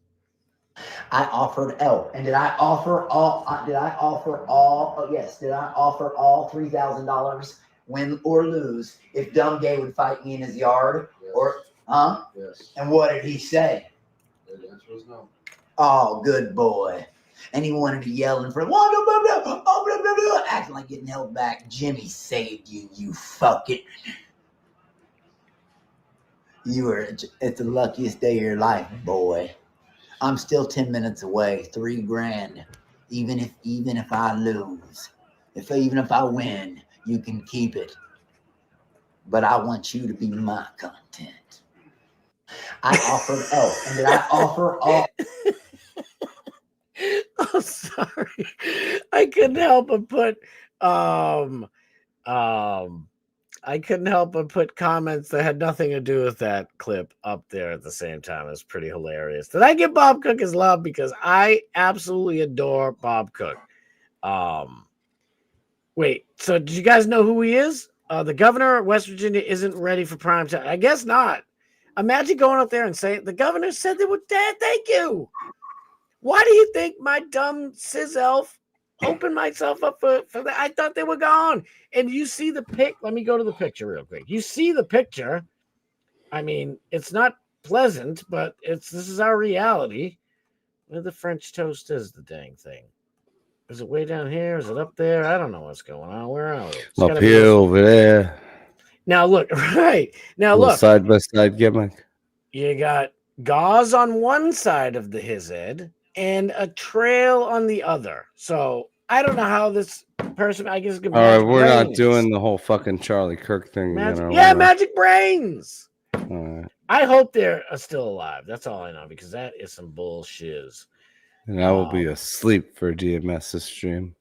I offered and did I offer all $3,000 win or lose if Dumb Gay would fight me in his yard? Yes. Yes. And what did he say? The answer was no. Oh, good boy. And he wanted to yell in front, acting like getting held back. Jimmy saved you, you fucking. It's the luckiest day of your life, boy. I'm still 10 minutes away. $3,000. Even if I lose, even if I win, you can keep it. But I want you to be my content. I offered. Oh, and did I offer all? Oh, sorry. I couldn't help but put I couldn't help but put comments that had nothing to do with that clip up there at the same time. It was pretty hilarious. Did I give Bob Cook his love? Because I absolutely adore Bob Cook. Wait, so did you guys know who he is? The governor of West Virginia isn't ready for prime time. I guess not. Imagine going up there and saying, the governor said they would, Dad, thank you. Why do you think my dumb cis elf opened myself up for that? I thought they were gone. And you see the pic. Let me go to the picture real quick. You see the picture. I mean, it's not pleasant, but this is our reality. Where the French toast is the dang thing. Is it way down here? Is it up there? I don't know what's going on. Where are we? Up here, over there. Now look, right. Now look. Side by side gimmick. You got gauze on one side of his head and a trail on the other. So I don't know how this person, I guess, all right, we're not doing the whole fucking Charlie Kirk thing. Magic brains. All right. I hope they're still alive. That's all I know, because that is some bullshit. And I will be asleep for DMS's stream.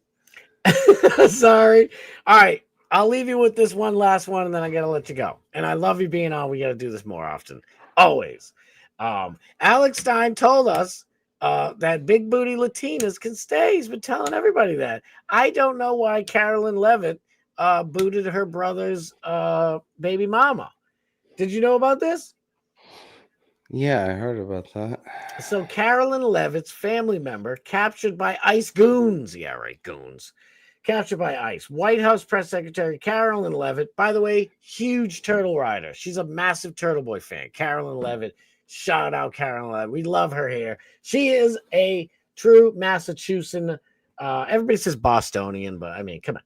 Sorry. All right. I'll leave you with this one last one, and then I got to let you go. And I love you being on. We got to do this more often. Always. Alex Stein told us that big booty Latinas can stay. He's been telling everybody that. I don't know why Carolyn Levitt booted her brother's baby mama. Did you know about this? Yeah, I heard about that. So Carolyn Levitt's family member captured by ICE goons. Yeah, right, goons. Captured by ICE. White House Press Secretary Carolyn Levitt, by the way, huge Turtle rider. She's a massive Turtleboy fan. Carolyn Levitt. Shout out Carolyn Levitt. We love her here. She is a true Massachusetts. Everybody says Bostonian, but I mean, come on.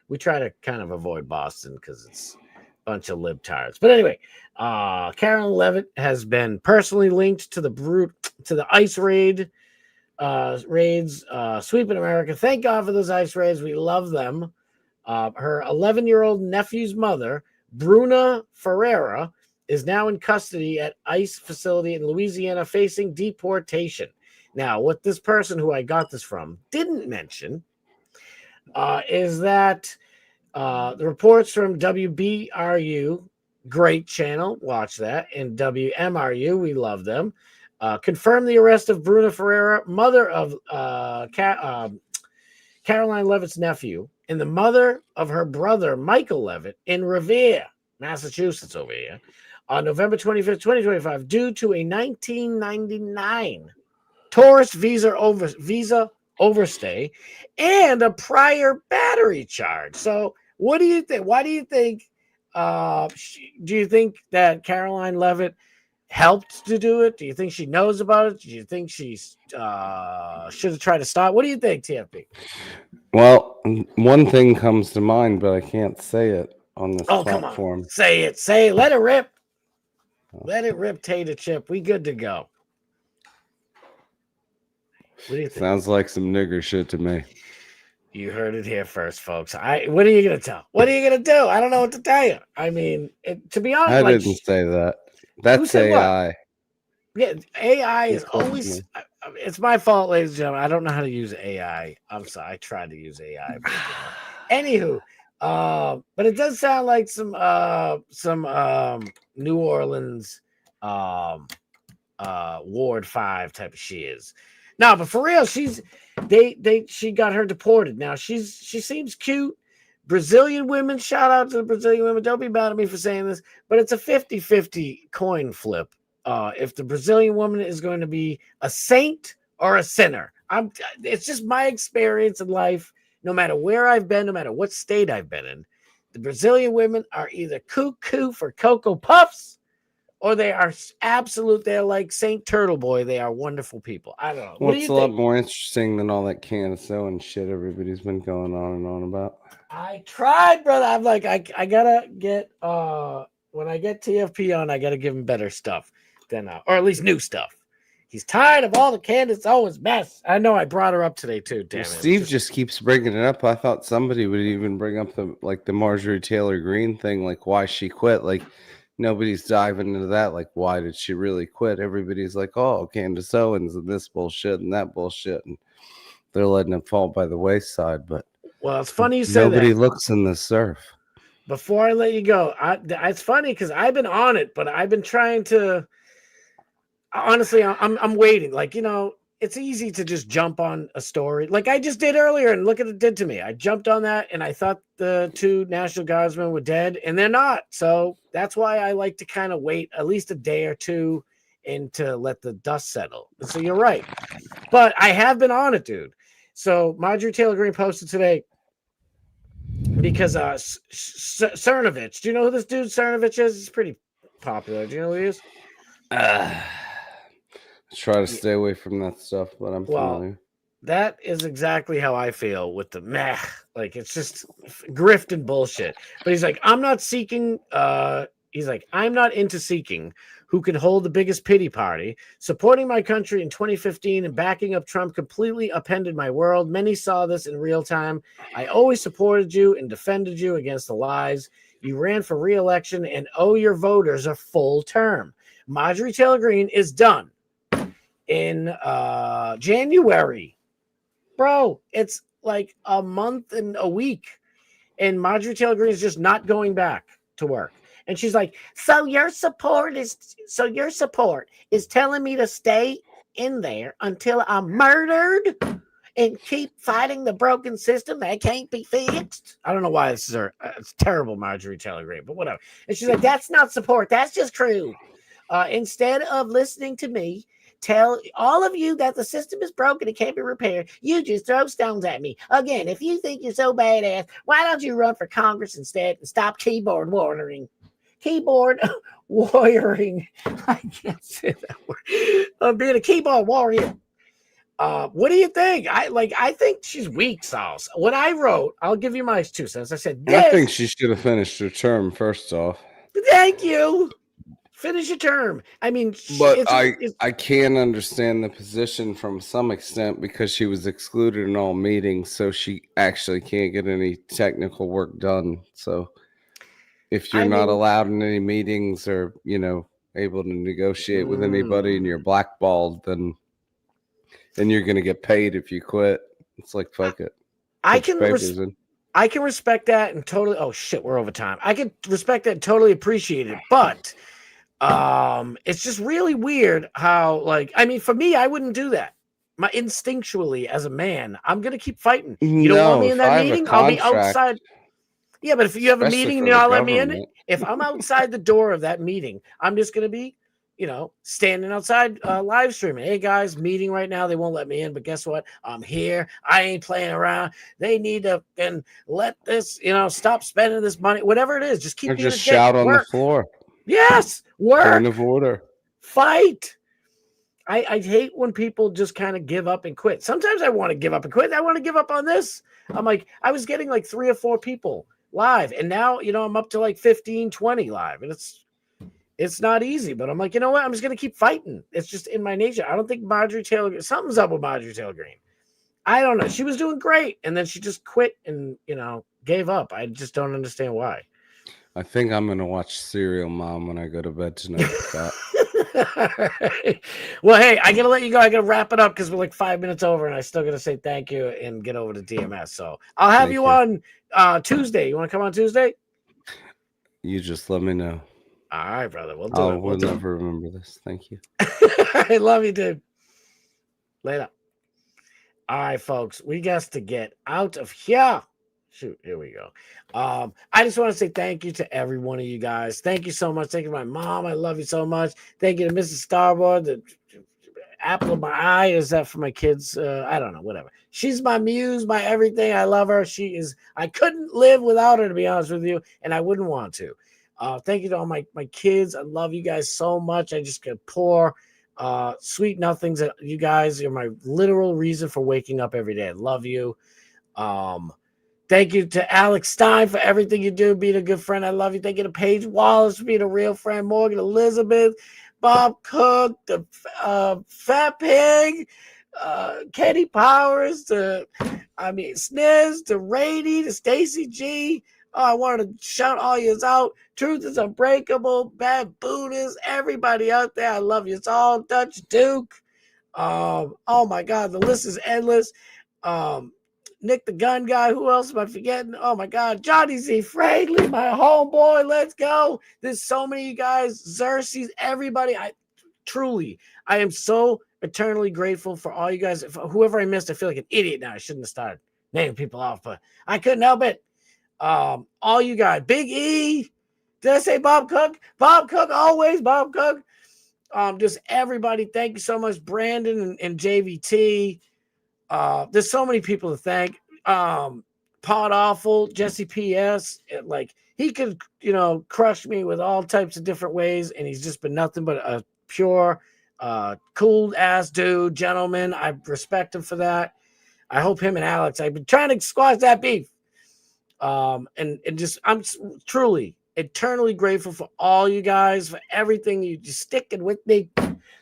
We try to kind of avoid Boston because it's a bunch of libtards. But anyway, Carolyn Levitt has been personally linked to the ICE raids sweeping America. Thank God for those ICE raids. We love them. Her 11-year-old nephew's mother, Bruna Ferreira, is now in custody at ICE facility in Louisiana facing deportation. Now, what this person who I got this from didn't mention is that the reports from WBRU, great channel, watch that, and WMRU, we love them, confirmed the arrest of Bruna Ferreira, mother of Caroline Levitt's nephew, and the mother of her brother, Michael Levitt, in Revere, Massachusetts over here, on November 25th, 2025, due to a 1999 tourist visa overstay and a prior battery charge. So what do you think? Why do you think, do you think that Caroline Levitt helped to do it? Do you think she knows about it? Do you think she should have tried to stop? What do you think, TFP? Well, one thing comes to mind, but I can't say it on this platform. Come on. Say it. Let it rip. Let it rip, Tater Chip. We good to go. What do you think? Sounds like some nigger shit to me. You heard it here first, folks. What are you gonna tell? What are you gonna do? I don't know what to tell you. I mean, to be honest, I didn't say that. That's AI. What? Yeah, AI is always. It's my fault, ladies and gentlemen. I don't know how to use AI. I'm sorry. I tried to use AI. But, anywho, but it does sound like some New Orleans Ward 5 type of shiz. No, but for real, she got her deported. Now she seems cute. Brazilian women, shout out to the Brazilian women. Don't be mad at me for saying this, but it's a 50-50 coin flip. If the Brazilian woman is going to be a saint or a sinner. It's just my experience in life. No matter where I've been, no matter what state I've been in, the Brazilian women are either cuckoo for Cocoa Puffs, or they are absolute. They're like Saint Turtleboy. They are wonderful people. I don't know. Well, it's a lot more interesting than all that can of sewing shit everybody's been going on and on about. I tried, brother. I'm like, I gotta get when I get TFP on, I gotta give him better stuff than or at least new stuff. He's tired of all the Candace Owens mess. I know I brought her up today too. Damn it. Steve just keeps bringing it up. I thought somebody would even bring up the Marjorie Taylor Greene thing, like why she quit. Like nobody's diving into that. Like why did she really quit? Everybody's like, oh, Candace Owens and this bullshit and that bullshit, and they're letting it fall by the wayside. But well, it's funny you say that. Nobody looks in the surf. Before I let you go, it's funny because I've been on it, but I've been trying to. Honestly, I'm waiting. Like, it's easy to just jump on a story like I just did earlier, and look at it did to me. I jumped on that, and I thought the 2 National Guardsmen were dead, and they're not. So that's why I like to kind of wait at least a day or two and to let the dust settle. So you're right, but I have been on it, dude. So Marjorie Taylor Greene posted today because Cernovich. Do you know who this dude Cernovich is? He's pretty popular. Do you know who he is? Try to stay away from that stuff, but I'm familiar. That is exactly how I feel with the meh. Like, it's just grift and bullshit. But he's like, I'm not seeking. He's like, I'm not into seeking who can hold the biggest pity party. Supporting my country in 2015 and backing up Trump completely upended my world. Many saw this in real time. I always supported you and defended you against the lies. You ran for re-election and owe your voters a full term. Marjorie Taylor Greene is done in January. Bro, it's like a month and a week. And Marjorie Taylor Greene is just not going back to work. And she's like, so your support is telling me to stay in there until I'm murdered and keep fighting the broken system that can't be fixed. I don't know why this is it's terrible, Marjorie Taylor Greene, but whatever. And she's like, that's not support. That's just true. Instead of listening to me tell all of you that the system is broken, it can't be repaired, you just throw stones at me. Again, if you think you're so badass, why don't you run for Congress instead and stop keyboard warrior? I can't say that word. Being a keyboard warrior. What do you think? I think she's weak sauce. What I wrote, I'll give you my 2 cents. I said, I think she should have finished her term first off. Thank you. Finish your term. I mean, but I can understand the position from some extent because she was excluded in all meetings, so she actually can't get any technical work done. So if you're not allowed in any meetings or, able to negotiate with anybody and you're blackballed, then you're going to get paid if you quit. It's like, fuck it. I can respect that and totally. Oh shit, we're over time. I can respect that and totally appreciate it, but it's just really weird how, for me, I wouldn't do that. Instinctually as a man, I'm gonna keep fighting. You don't want me in that meeting? I'll be outside. Yeah, but if you have a meeting and you don't let me in it, if I'm outside the door of that meeting, I'm just gonna be, standing outside live streaming. Hey guys, meeting right now. They won't let me in, but guess what? I'm here. I ain't playing around. They need to let this, stop spending this money. Whatever it is, just keep. Or just shout on the floor. Yes, work. Point of order. Fight. I hate when people just kind of give up and quit. Sometimes I want to give up and quit. I want to give up on this. I'm like, I was getting like 3 or 4 people live, and now I'm up to like 15, 20 live, and it's not easy. But I'm like, you know what? I'm just gonna keep fighting. It's just in my nature. I don't think something's up with Marjorie Taylor Greene. I don't know. She was doing great, and then she just quit and gave up. I just don't understand why. I think I'm going to watch Serial Mom when I go to bed tonight, Scott. Well, hey, I got to let you go. I got to wrap it up because we're like 5 minutes over, and I still got to say thank you and get over to DMS. So I'll have you on Tuesday. You want to come on Tuesday? You just let me know. All right, brother. We'll do it. We'll never remember this. Thank you. I love you, dude. Later. All right, folks. We got to get out of here. Shoot, here we go. I just want to say thank you to every one of you guys. Thank you so much. Thank you to my mom. I love you so much. Thank you to Mrs. Starboard, the apple of my eye. Is that for my kids? I don't know, whatever. She's my muse, my everything. I love her. I couldn't live without her, to be honest with you, and I wouldn't want to. Thank you to all my kids. I love you guys so much. I just could pour sweet nothings at you guys. You're my literal reason for waking up every day. I love you. Thank you to Alex Stein for everything you do, being a good friend. I love you. Thank you to Paige Wallace for being a real friend. Morgan Elizabeth, Bob Cook, the Fat Pig, Kenny Powers, Sniz, to Rady, to Stacy G. Oh, I wanted to shout all yous out. Truth is Unbreakable, Bad Buddhist, everybody out there. I love you all. Dutch Duke. Oh my God, the list is endless. Nick the Gun Guy. Who else am I forgetting? Oh my God, Johnny Z. Franklin, my homeboy. Let's go. There's so many of you guys. Xerxes, everybody. I am so eternally grateful for all you guys. Whoever I missed, I feel like an idiot now. I shouldn't have started naming people off, but I couldn't help it. All you guys. Big E. Did I say Bob Cook? Bob Cook, always Bob Cook. Just everybody, thank you so much. Brandon and JVT. There's so many people to thank. Pod Awful, Jesse PS. Like, he could, crush me with all types of different ways, and he's just been nothing but a pure, cool ass dude, gentleman. I respect him for that. I hope him and Alex, I've been trying to squash that beef. And just, I'm truly eternally grateful for all you guys, for everything. You just sticking with me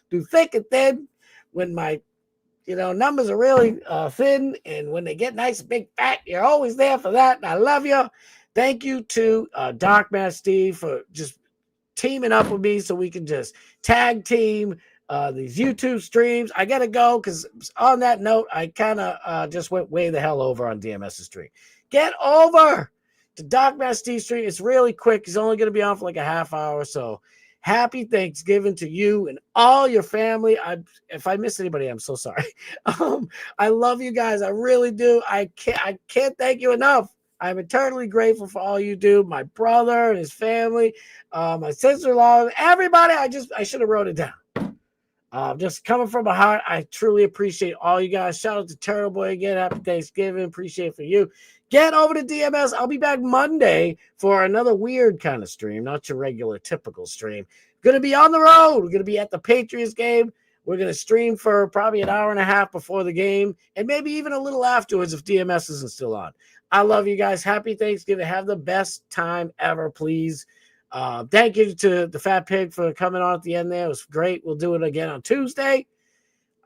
through thick and thin when my numbers are really thin, and when they get nice and big fat, you're always there for that, and I love you. Thank you to Darkman Steve for just teaming up with me so we can just tag team these YouTube streams. I gotta go because on that note, I kind of just went way the hell over on DMS's stream. Get over to Darkman Steve stream. It's really quick. He's only gonna be on for like a half hour, so happy Thanksgiving to you and all your family. If I miss anybody, I'm so sorry. I love you guys. I really do. I can't thank you enough. I'm eternally grateful for all you do. My brother and his family, my sister-in-law, everybody. I should have wrote it down. Just coming from my heart, I truly appreciate all you guys. Shout out to Turtleboy again. Happy Thanksgiving. Appreciate it for you. Get over to DMS. I'll be back Monday for another weird kind of stream, not your regular typical stream. Going to be on the road. We're going to be at the Patriots game. We're going to stream for probably an hour and a half before the game, and maybe even a little afterwards if DMS isn't still on. I love you guys. Happy Thanksgiving. Have the best time ever, please. Thank you to the Fat Pig for coming on at the end there. It was great. We'll do it again on Tuesday.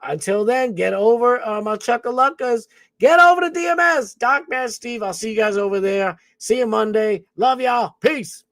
Until then, get over my Chuckaluckas. Get over to DMS. Darkman Steve. I'll see you guys over there. See you Monday. Love y'all. Peace.